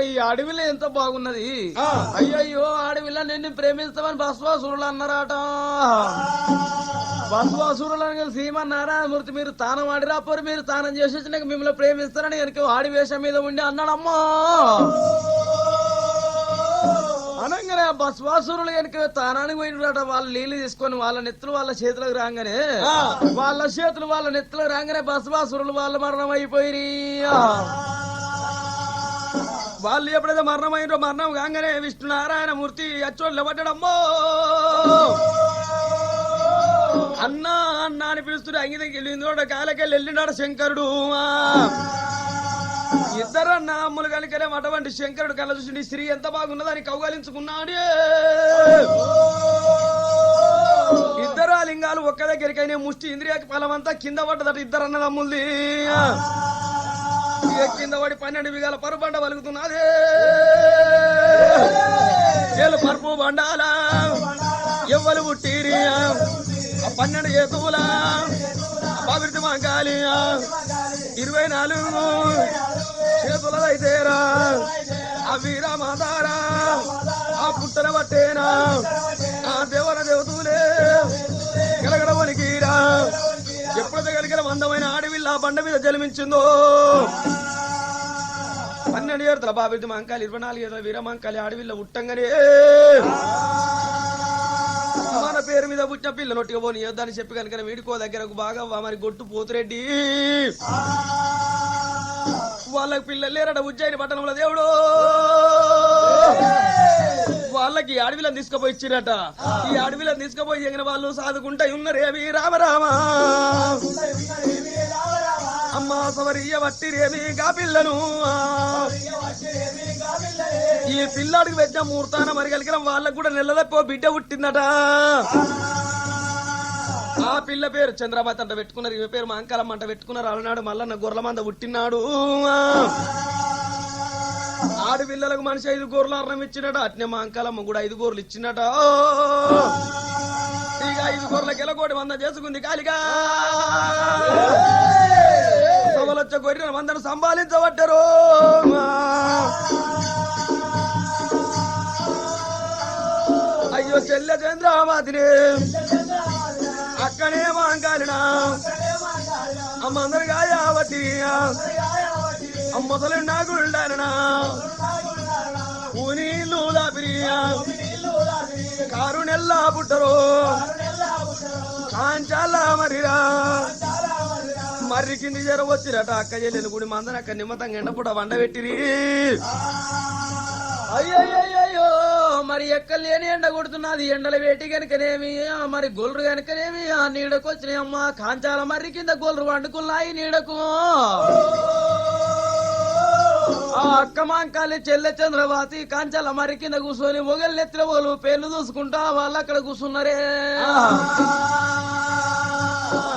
ఈ అడవిలో ఎంత బాగున్నది అయ్యయ్యో అడవిలో నిన్ను ప్రేమిస్తామని బసవాసురులు అన్నారట బసవాసురులు అని శ్రీమన్నారాయణమూర్తి మీరు తానం ఆడిరాపోరు మీరు తానం చేసి వచ్చినాక మిమ్మల్ని ప్రేమిస్తారని కనుక ఆడి వేషం మీద ఉండి అన్నాడమ్మా అనగానే బసవాసురులు కనుక తానానికి పోయినట వాళ్ళ నీళ్లు తీసుకొని వాళ్ళ నెత్తులు వాళ్ళ చేతులకు రాగానే వాళ్ళ చేతులు వాళ్ళ నెత్తులకు రాగానే బసవాసురులు వాళ్ళ మరణం అయిపోయి వాళ్ళు ఎప్పుడైతే మరణమైనో మరణం కాగానే విష్ణునారాయణమూర్తి అచ్చోళ్ళు పడ్డడమ్మో అన్నా అన్నా అని పిలుస్తుంటే అంగిదకి వెళ్ళిందో కాలకెళ్ళి వెళ్ళినాడు శంకరుడు ఇద్దరు అన్న అమ్ములు కనుకనే అటువంటి శంకరుడు కళ్ళ చూసి స్త్రీ ఎంత బాగున్నదని కౌగాలించుకున్నాడే ఇద్దరు ఆ లింగాలు ఒక్క దగ్గరికైనా ముష్టి ఇంద్రియాకి ఫలమంతా కింద పడ్డదట ఇద్దరు అన్నదమ్ముల్ది కింద పడి 12 బిగాల పరుబండ వలుగుతున్నదే పరుపు బండాల ఎవ్వరు పుట్టిరి 12 చేతుల అభివృద్ధి మంగాలి 24 చేతులదైతేరా ఆ వీరమాతారా ఆ పుట్టన బట్టేనా ఆ దేవర దేవతలే గడగడ వణికిరా ఎప్పుడైతే కలిగిన అందమైన ఆడవిల్ల బండ మీద జన్మించిందో 12 ఏడుతల బాబిద్ది మంకాలి 24 ఏడుల వీరమంకాలి ఆడవిల్ల ఉట్టంగానే మన పేరు మీద పుట్టిన పిల్ల నొట్టిగా పోని యోద్ధాన్ని చెప్పి కనుక వీడికో దగ్గరకు బాగా మరి గొట్టు పోతురెడ్డి వాళ్ళకి పిల్లలు లేరట ఉజ్జయిని పట్టణంలో దేవుడు వాళ్ళకి ఈ అడవిలను తీసుకుపోయి ఇచ్చిరట ఈ అడవిలను తీసుకుపోయి ఎగిన వాళ్ళు సాదుకుంటా ఉన్నారేమి రామరామా అమ్మా సవరియ వట్టిరేమి గా పిల్లను ఈ పిల్లాడికి వెచ్చ ముహూర్తాన మరి కలిగిన వాళ్ళకు కూడా నెలలపో బిడ్డ పుట్టిందట ఆ పిల్ల పేరు చంద్రబాత్ అంట పెట్టుకున్నారు ఈ పేరు మాంకాలమ్మ అంట పెట్టుకున్నారు అలనాడు మల్లన్న గొర్రెల మంద పుట్టినాడు ఆడపిల్లలకు మనిషి 5 గోర్లు అన్నం ఇచ్చినట అట్నే మాంకాలమ్మ కూడా 5 గోర్లు ఇచ్చినట ఇక 5 గోర్లకి ఎలగోటి మంద చేసుకుంది కాలిగా సవలొచ్చ గొర్రెల మందను సంభాలించబడ్డరు అయ్యో చెల్లె చంద్రమాతిని అక్కనే మాంకాలినా అమ్మ అందరిగా యావతి అమ్మసలు నాగుండాలనా ఊనీళ్ళు దాపిరియా కారు నెల్లా పుట్టరు కాంచాల మరిరా మర్రి కింది జర వచ్చిరట అక్క చెల్లెలు గుడి మందన అక్క నిమ్మతంగా ఎండపూట వండబెట్టిరి అయ్యయ్యో మరి ఎక్కలేని ఎండ కొడుతున్నది ఎండల వేటి కనుకనేమి మరి గొల్లు కనుకనేమి ఆ నీడకు వచ్చినాయి అమ్మ కాంచాల మర్రి కింద గొల్లు వండుకున్నాయి నీడకు ఆ అక్క మాంకాలి చెల్లె చంద్రబాతి కాంచాల మర్రి కింద కూర్చొని మొగలు ఎత్తిన వాళ్ళు పేర్లు చూసుకుంటా వాళ్ళు అక్కడ కూర్చున్నారే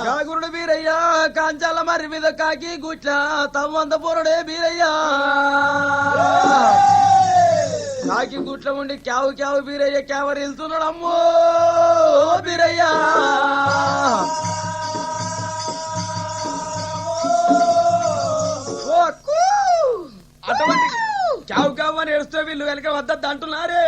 కాగురుడు బీరయ్యా కాంచాల మర్రి మీద కాకి గుట్ల తమ్మంత పొరడే బీరయ్యా కాకి గుట్ల ఉండి క్యావు క్యావు బీరయ్య క్యావర్ వెళ్తున్నాడు అమ్మో బీరయ్యా అటువంటి క్యావు క్యావు అని ఏడుస్తూ వీళ్ళు వెనక వద్ద అంటున్నారే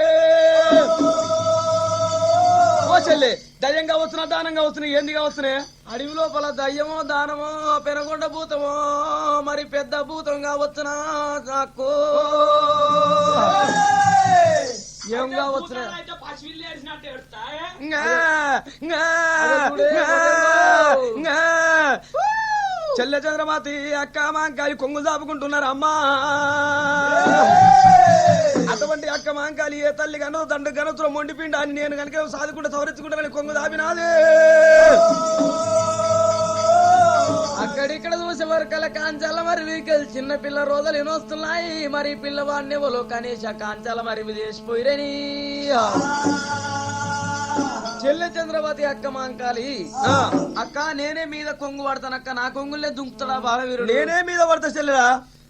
ఓ చెల్లి దయ్యంగా వస్తున్నా దానంగా వస్తున్నాయి ఏందిగా వస్తున్నాయి అడవి లోపల దయ్యమో దానమో పెనగొండ భూతమో మరి పెద్ద భూతంగా వచ్చినా నాకు ఏంగా వచ్చినా పసివిల్లు ఏడిసినట్టు ఏడుస్తాయే చెల్లె చంద్రమాతి అక్క మాంకాలి కొంగులు దాపుకుంటున్నారు అమ్మా అటువంటి అక్క మాంకాలి ఏ తల్లి కనో తండ్రి గనతులో మొండిపిండి అని నేను కనుక సాదుకుంటూ సవరించుకుంటానని కొంగు దాపినాదే అక్కడిక్కడ చూసే వరకల కాంచాల మరి వీకెళ్ళి చిన్న పిల్ల రోజులు ఎనొస్తున్నాయి మరి పిల్లవాడిని ఎవరో కనీస కాంచాల మరి చేసిపోయిరని చెల్లె చంద్రవతి అక్క మాంకాలి అక్క నేనే మీద కొంగు పడతానక్క నా కొంగులే దుంకుతాడా బాలవీరుడు నేనే మీద పడతా చెల్లెరా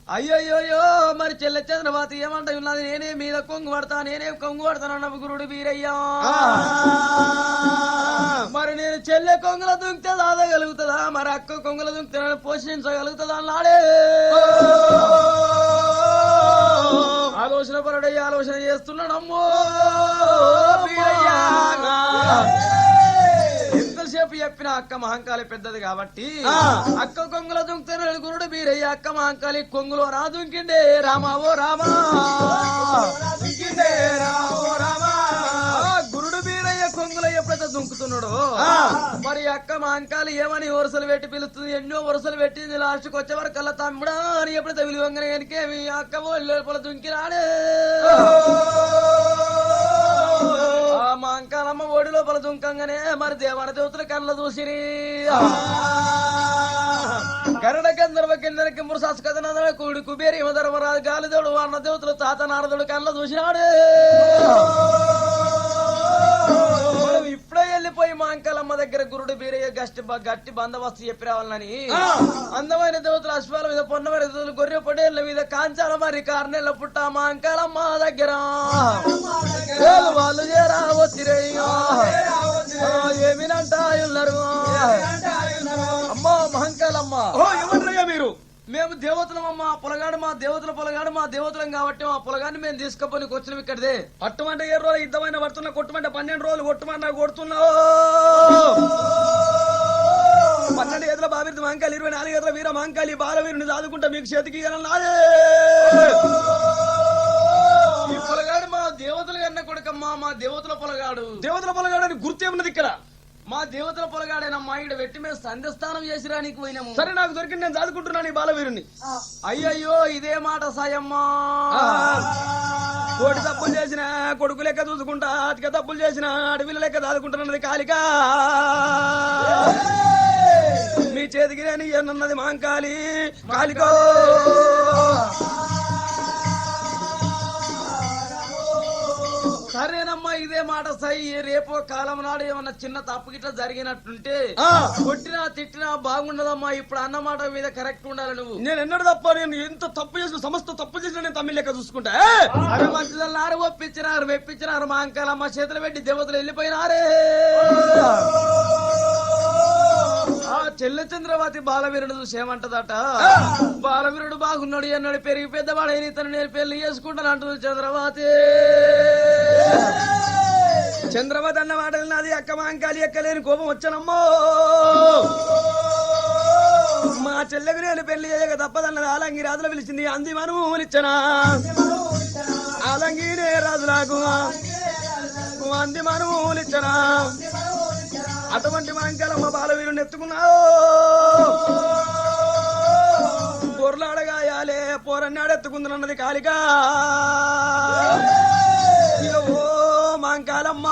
అయ్యయ్యో మరి చెల్లె చంద్రవతి ఏమంట ఉన్నది నేనే మీద కొంగు పడతా నేనే కొంగు పడతానన్న గురుడు వీరయ్యా మరి నేను చెల్లె కొంగుల దుంకితే దాదగలుగుతుందా మరి అక్క కొంగుల దుంకితే నన్ను పోషించగలుగుతుందా అన్నాడే ఆలోచన పరుడయ్య ఆలోచన చేస్తున్నాడమ్మో వీరయ్యా ఎంతసేపు చెప్పిన అక్క మహంకాళి పెద్దది కాబట్టి అక్క కొంగుల దుంకుతే గురుడు బీరయ్య అక్క మహంకాళి కొంగులో రా దుంకిండే రామా ఓ రామా గురుడు బీరయ్య కొంగులో ఎప్పుడైతే దుంకుతున్నాడు మరి అక్క మహంకాళి ఏమని వరుసలు పెట్టి పిలుస్తుంది ఎన్నో వరుసలు పెట్టింది లాస్ట్ కి వచ్చే వరకు అలా తమ్ముడా అని ఎప్పుడైతే విలువంగానే కనుకేమి అక్క లోపల దుంకినాడే మా అంకాలమ్మ ఓడి లోపల దుంకంగానే మరి దేవాన దేవతల కళ్ళ చూసిరి గరుడ గంధర్వ కిందర కింపురు సస్కథ కూడి కుబేరి ధర్మరాజు గాలిదోడు అన్న దేవతలు తాత నారదుడు కళ్ళ చూసినాడు ఇప్పుడే వెళ్ళిపోయి మా అంకాలమ్మ దగ్గర గురుడు బీరయ్య గట్టి బందోబస్తు చెప్పి రావాలని అందమైన దేవతలు అశ్వాల మీద పొన్నమైన దేవతలు గొర్రె పొడేళ్ల మీద కాంచాల మరి కార్నెళ్ళ పుట్ట మా అంకాలమ్మ దగ్గర వాళ్ళు చేరా వచ్చిరయ్యా ఏమినంటాయున్నారు అమ్మా మహంకాలమ్మ ఏమంటారయ్యా మీరు మేము దేవతలమ్మ పొలగాడు మా దేవతలం కాబట్టి మా పొలగాన్ని మేము తీసుకపోయి వచ్చినాం ఇక్కడదే పట్టుమంటే 7 రోజులు యుద్ధమైన పడుతున్నా కొట్టుమంటే 12 రోజులు కొట్టుమన్నా కొడుతున్నావు 12 ఎదుల బాబిరి మాంకాలి 24 ఎదుల వీర మాంకాలి బాలవీరుని చదువుకుంటా మీకు చేతికి నాదే ఈ పొలగాడు మా దేవతలు కన్నా కొడుకమ్మా మా దేవతల పొలగాడు అని గుర్తేమున్నది ఇక్కడ మా దేవతల పొలగాడేనమ్మా ఇక్కడ పెట్టి మేము సంధ్యస్థానం చేసిరా నీకు పోయినాము సరే నాకు దొరికింది నేను చదువుకుంటున్నాను ఈ బాలవీరుని అయ్యయ్యో ఇదే మాట సాయమ్మా కోటి తప్పులు చేసిన కొడుకు లెక్క చూసుకుంటా అతిక తప్పులు చేసిన అడవిల లెక్క చదువుకుంటున్నది కాలిక మీ చేతికి నేను ఏమన్నది మాంకాలి కాలికో సరేనమ్మా ఇదే మాట సై రేపో కాలం నాడు ఏమన్నా చిన్న తప్పు గిట్లా జరిగినట్టుంటే కొట్టినా తిట్టినా బాగుండదమ్మా ఇప్పుడు అన్నమాట మీద కరెక్ట్ ఉండాలి నువ్వు నేను ఎన్నడూ తప్ప నేను ఎంత తప్పు చేసిన సమస్త తప్పు చేసిన నేను తమిళ లెక్క చూసుకుంటా అరే మంచిదన్నారు ఒప్పించినారు మెప్పించినారు మా అంకాలమ్మ చేతులు పెట్టి దేవతలు వెళ్ళిపోయినారే ఆ చెల్లె చంద్రవతి బాలవీరుడు చూసి ఏమంటదట బాలవీరుడు బాగున్నాడు ఎన్నాడు పెరిగి పెద్దవాడైన తను నేను పెళ్లి చేసుకుంటాను అంటుంది చంద్రవతి చంద్రవతి అన్న మాటలు నాది అక్క మాంకాలి ఎక్కలేని కోపం వచ్చానమ్మో మా చెల్లెకు నేను పెళ్లి చేయక తప్పదన్నది ఆలంగి రాజులు పిలిచింది అంది మనములిచ్చనా ఆలంగినే రాజు నాకు అంది మనములిచ్చనా అటువంటి మాంకాలమ్మ బాలవీరుని ఎత్తుకున్నావు పొరలాడగాయాలే పోరన్నాడెత్తుకుందన్నది కాలిక ఓ మాంకాలమ్మ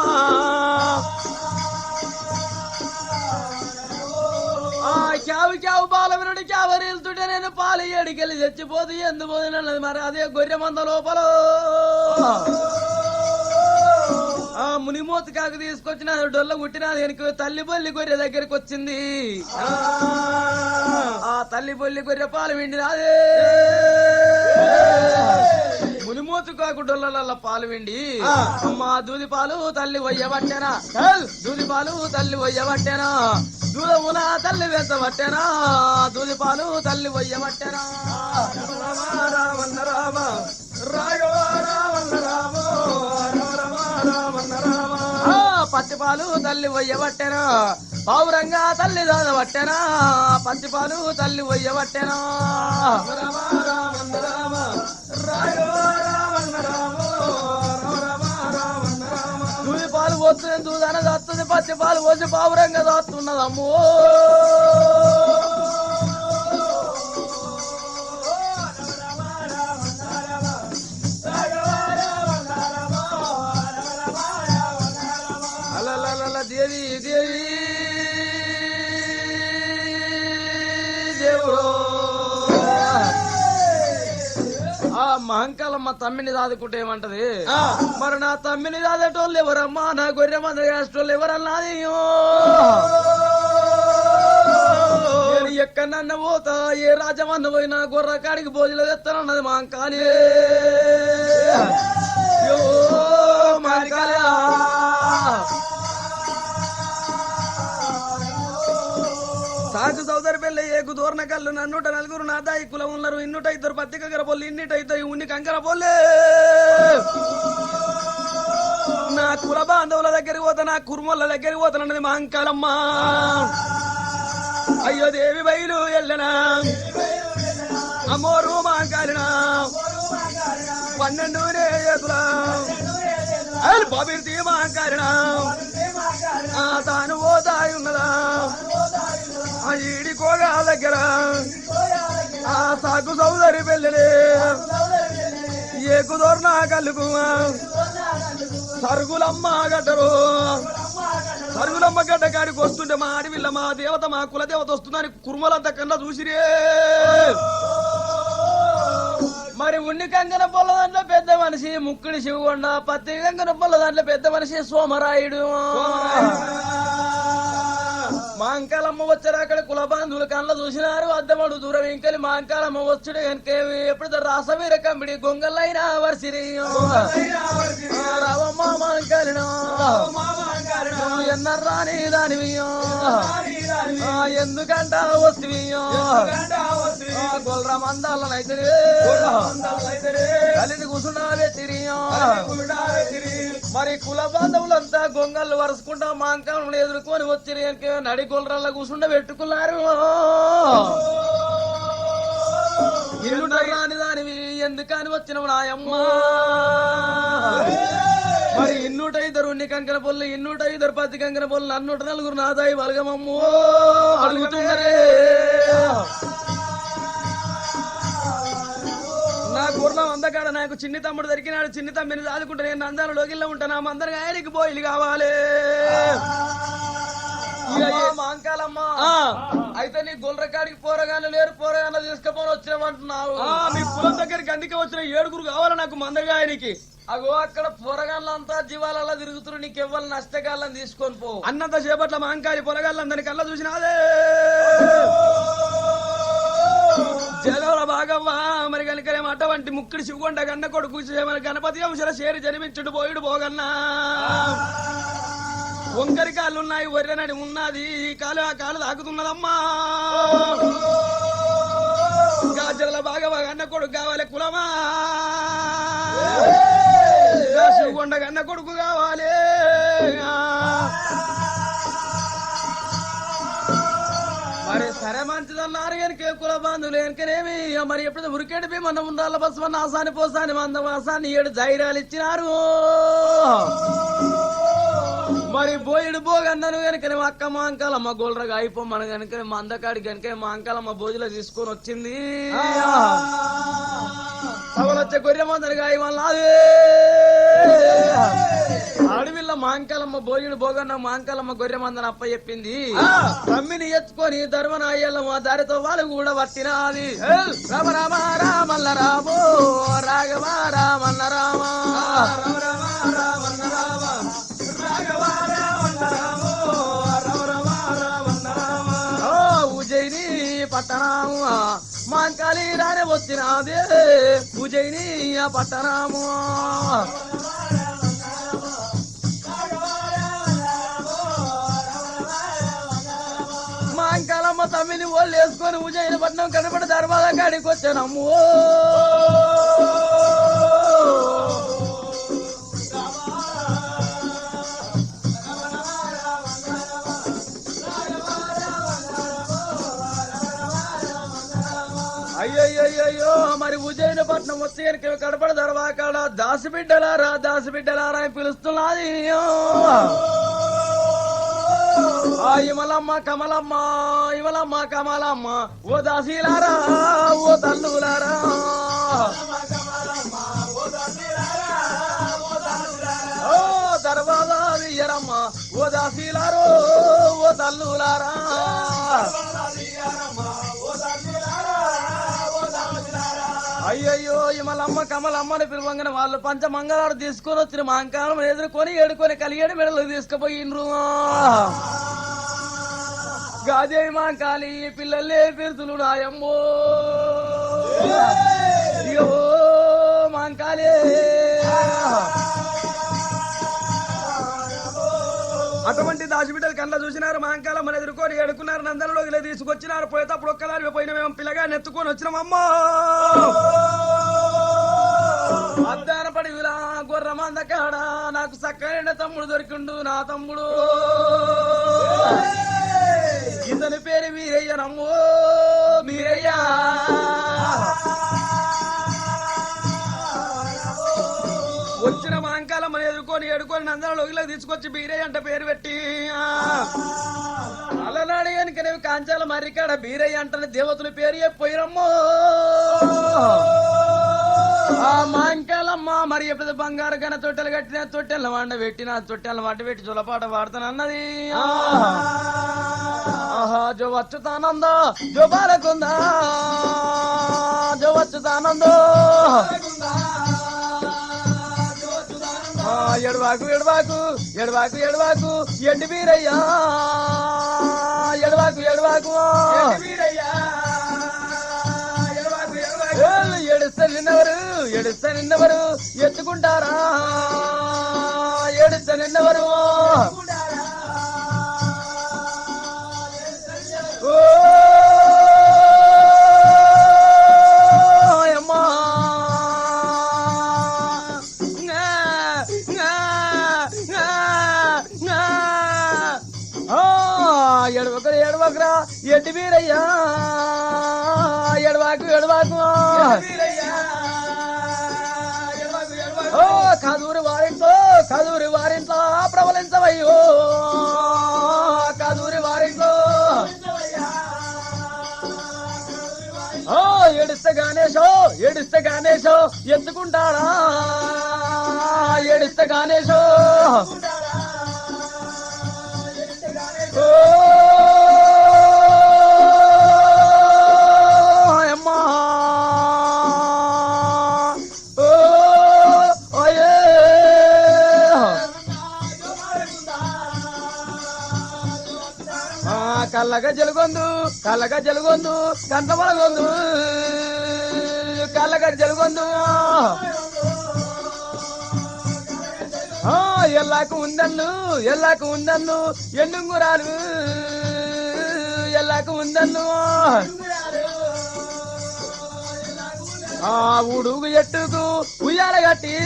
క్యావు బాలవీరుడి క్యావరీలుతుంటే నేను పాలు ఏడికెళ్ళి చచ్చిపోతు ఎందు పోతున్నది మరి అదే గొర్రె మంద లోపల ఆ మునిమోతి కాకు తీసుకొచ్చిన డొల్ల గుట్టినది వెనక తల్లి బొల్లి గొర్రె దగ్గరికి వచ్చింది ఆ తల్లి బొల్లి గొర్రె పాలు విండినాదే మునిమోతు కాకు డొల్ల పాలు విండి అమ్మా దూది పాలు తల్లి వయ్యబట్టెనా దూది పాలు తల్లి వయ్యబట్టెనా దూదమున తల్లి వెంచబట్టెనా దూది పాలు తల్లి వయ్యబట్టెనా రామన్న రామ రాఘవ రామన్న రామ పత్తి పాలు తల్లి వయ్యబట్టెనా పావురంగా తల్లి దాదబట్టెనా పత్తి పాలు తల్లి వయ్యబట్టెనా దూది పాలు పోతుంది దూదన దాస్తుంది పత్తి పాలు పోసి పావురంగా దాస్తున్నదమ్మో దేవి దేవి దేవుడు ఆ మహంకాలమ్మ తమ్మిని దాదుకుంటే ఏమంటది మరి నా తమ్మిని దాదేటోళ్ళు ఎవరమ్మా నా గొర్రె మంది రాష్ట్రోళ్ళు ఎవరన్నాది నేను ఎక్కడన్నా పోతా ఏ రాజమన్న పోయినా గొర్రె కాడికి భోజనం తెస్తానన్నది మహంకాళి మహంకాళి సాగు సోదరి పెళ్ళి ఏకు దూరణ కళ్ళు నన్నుట నలుగురు నా దాయి కులం ఉన్నారు ఇన్నుట ఇద్దరు పత్తి కంకర పొల్లి ఇన్నిట ఇద్దరు ఉన్ని కంకర పొల్లే నా కుల బాంధవుల దగ్గరికి పోతా నా కుర్మల దగ్గరికి పోతానన్నది మహంకాలమ్మ అయ్యో దేవి బయలు ఎల్లనా అమ్మోరు మహంకాలినా 12 రేతులా బాబిర్తి మహంకాలినా తాను పోతాయి ఉన్నదా ఈడికోగా దగ్గర ఆ సాగు సౌదరి పెళ్ళలే ఏకుదోర్నా కలుగు సరుగులమ్మ గడ్డరు సరుగులమ్మ గడ్డ కాడికి వస్తుంటే మా అడవిల్ల మా దేవత మా కుల దేవత వస్తుందని కుర్మలంతా కన్నా చూసిరే మరి ఉన్ని కంకణ పొల్ల దాంట్లో పెద్ద మనిషి ముక్కుడి శివగొండ పత్తి కంకణ పొల్ల దాంట్లో పెద్ద మనిషి సోమరాయుడు మాంకాలమ్మ వచ్చారు అక్కడ కుల బాంధువులు కళ్ళ చూసినారు అద్దమడు దూరం ఇంకలి మాంకాలమ్మ వచ్చుడు కనుక ఎప్పుడు రాసవీర కంపిడి గొంగలైనా వర్సిరి రావమ్మ మాంకాలిన ఎన్నర్రాని దానివి ఎందుకంట వస్తువి గొల్ర మందాలనైతే కలిసి కూర్చున్నావే తిరిగి మరి కుల బాంధవులంతా గొంగళ్ళు వరుసుకుంటా మాంకాలను ఎదుర్కొని వచ్చి నడి గొల్రల్ల కూర్చుండ పెట్టుకున్నారు ఇల్లు రాని దానివి ఎందుకని వచ్చినవు నాయమ్మ మరి 205 ఉన్ని కంకణ పొల్లు 205 పత్తి కంకణ పొల్లు 104 నాదాయి వలగమమ్మో అడుగుతుందరే నా గుర్రం అందకాడ నాకు చిన్ని తమ్ముడు దొరికినాడు చిన్ని తమ్మిని దాదుకుంటా నేను అందాలు లోగిల్లో ఉంటాను అందరికి ఆయనకి బోయిలు కావాలి మాంకాలమ్మ అయితే నీ గొల్రకాడికి పోరగాళ్ళు లేరు పోరగాళ్ళు తీసుకుపోని వచ్చినామంటున్నావు మీ కులం దగ్గరికి అందుకే వచ్చిన 7 కావాలి నాకు మందగాయనికి అగో అక్కడ పొరగాళ్ళంతా జీవాలలో తిరుగుతున్నారు నీకెవ్వరు నష్టగాళ్ళని తీసుకొని పో అన్నంత చేపట్ల మాంకాలి పొరగాళ్ళందరి కల్లా చూసినాదే జగవర భాగవ్వా మరి కనుకనేమో అటువంటి ముక్కుడి శివగొండ గన్న కొడుకు గణపతి అంశల చేరి జన్మించుడు పోయిడు పోగన్నా వంకరి కాళ్ళు ఉన్నాయి ఒర్రెనడి ఉన్నది ఈ కాలు ఆ కాలు తాకుతున్నదమ్మా గాజల భాగవ గన్న కొడుకు కావాలి కులమా శివగొండ గన్న కొడుకు కావాలి మరి సరే మంచిదన్నారు కనుక కుల బాంధువులు కనుకనేమి మరి ఎప్పుడు ఉరికెడిపి మన ఉండాల బస్వన్న ఆసాని పోసాని మందవాసాన్ని 7 ధైర్యాలు ఇచ్చినారు మరి బోయిడు బోగన్నాను కనుక అక్క మాంకాలమ్మ గోల్రగా అయిపోమను కనుక మా అందకాడి కనుక మాంకాలమ్మ భోజులో తీసుకొని వచ్చింది అవలొచ్చే గొర్రె మందరుగా ఇవ్వాలి అడవిల్ల మాంకాలమ్మ బోయిడు బోగన్న మాంకాలమ్మ గొర్రె మందని అప్ప చెప్పింది తమ్మిని ఎత్తుకొని ధర్మనాయ్యమ్మ దారితో వాళ్ళు కూడా పట్టినది రామ రామ రామల్ల రామో రాఘవ రామన్న రామ ఉజయిని పట్టణము మాంకాళి రానే వచ్చినదే ఉజయిని పట్టణము మాంకాలమ్మ తమ్మిని వాళ్ళు వేసుకొని ఉజయిని పట్టణం కనపడి దర్వాజా కాడికి వచ్చానమ్ము అయ్యయ్యో మరి ఉజ్జయిని పట్నం వచ్చి కడపడ దర్వాకాడ దాసిబిడ్డలారా దాసిబిడ్డలారా అని పిలుస్తున్నది ఇమలమ్మ కమలమ్మ ఇమలమ్మ కమలమ్మ ఓ దాసీలారా ఓ తల్లులారా ఓ దర్వాజా తీయరమ్మ ఓ దాసీలారో ఓ తల్లులారా అయ్యయ్యో ఇమలమ్మ కమలమ్మని పిలువంగానే వాళ్ళు పంచమంగళాలు తీసుకొని వచ్చిన మాంకాలం ఎదుర్కొని ఏడుకొని కలిగేడు మెడలు తీసుకుపోయిండ్రు గాదే మాంకాలి పిల్లలే పిరుతులు నాయమ్మో అయ్యో మాంకాలే అటువంటి దాచిబిడ్డలు కళ్ళ చూసినారు మాంకాలం మన ఎదుర్కొని ఏడుకున్నారు నందనలోకి ఇలా తీసుకొచ్చినారు పోయేటప్పుడు ఒక్కదారి పోయిన మేము పిల్లగా నెత్తుకొని వచ్చినామమ్మా అద్దాన పడి విలా గొర్రమంద కాడ నాకు చక్కనైన తమ్ముడు దొరికిండు నా తమ్ముడు ఇతని పేరు వీరయ్య నమ్మో మీరయ్యా వచ్చిన మాంకాలం మన ఎదుర్కొని ఏడుకొని నందనలోకి తీసుకొచ్చి బీరయ్య అంటే పేరు పెట్టి అలనాడు కనుక కాంచాల మర్రికాడ బీరయ్య అంటే దేవతల పేరు చెప్పిరమ్మో ఆ మాంకాలమ్మ మరి ఎప్పుడు బంగారు కన తొట్టెలు కట్టిన తొట్టెల వండ పెట్టిన తొట్టెల వంట పెట్టి జులపాట పాడుతానన్నది ఆహా జో వచ్చుతానందో జో బాలకుందా జో వచ్చుతానందో ఎడవాకు ఎడవాకు ఎడవాకు ఎడవాకు ఎండి వీరయ్యా ఎడవాకు ఎడవాకు ఎడుస్తా నిన్నవరు ఎత్తుకుంటారా ఎడుస్తా నిన్నవరు ఎడవకరా ఎడవకరా ఎడ్డి వీరయ్యా ఎడవాకు ఎడవాకు కదూరి వారింట్లో ప్రబలించవయ్యో కదూరి వారింట్లో ఎడిస్తే గానేశో ఎత్తుకుంటారా ఎడిస్తే గానేశో అమ్మా కల్లగా జలుగొందు కంటమలగొందు కల్లగా జలుగొందు ఎల్లాకు ఉందన్ను ఎన్నుంగురాలు ఎల్లాకు ఉందన్ను ఉడుగు ఎట్టుకు ఉయ్యాల గట్టి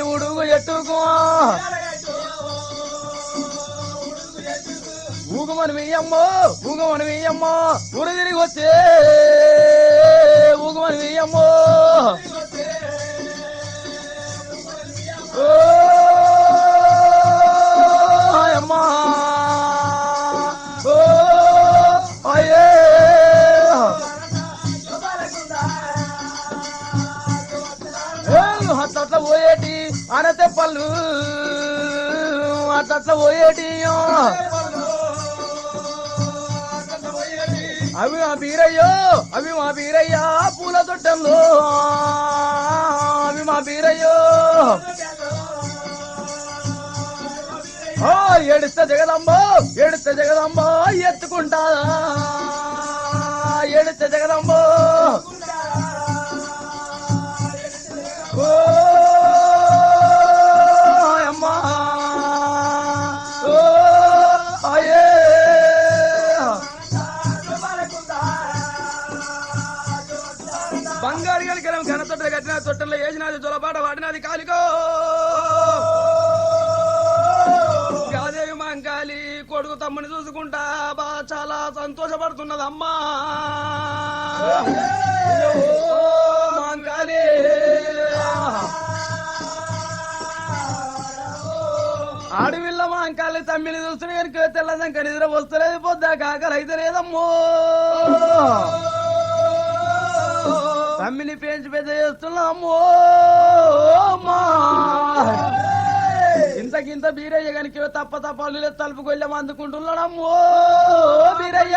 ఉడుగు ఎట్టుకు ఊగమని వెయ్యమ్మో ఊరు తిరిగి వచ్చే ఊగమని వెయ్యమ్మో అమ్మా అయ్యే అట్లా పోయేటి అనతే పళ్ళు అట్లా పోయేటి అవి మా బీరయ్యా పూల తొట్టంలో అవి మా బీరయ్యో ఏడిస్తే జగదంబో ఎత్తుకుంటా ఏడిస్తే జగదంబో అమ్మా అయ్యే బంగారు గలికలం ఘన తొట్టెలు కట్టిన తొట్టెల్లో వేసినది జొలపాట వాడినది కాలికో గాదేవి మాంకాలి కొడుకు తమ్ముని చూసుకుంటా బాగా చాలా సంతోషపడుతున్నదమ్మా మాంకాలి ఆడవిల్ల మాంకాలి తమ్మిని చూస్తున్న కనుక తెల్లదంక నిద్ర వస్తలేదు పొద్దా కాకలు అయితే లేదమ్మో తమ్మిని పెంచి పెద్ద చేస్తున్నాము ఇంతకింత బీరయ్య గనికి తప్ప తలుపుకొళ్ళం అందుకుంటున్నాడమ్మో బీరయ్య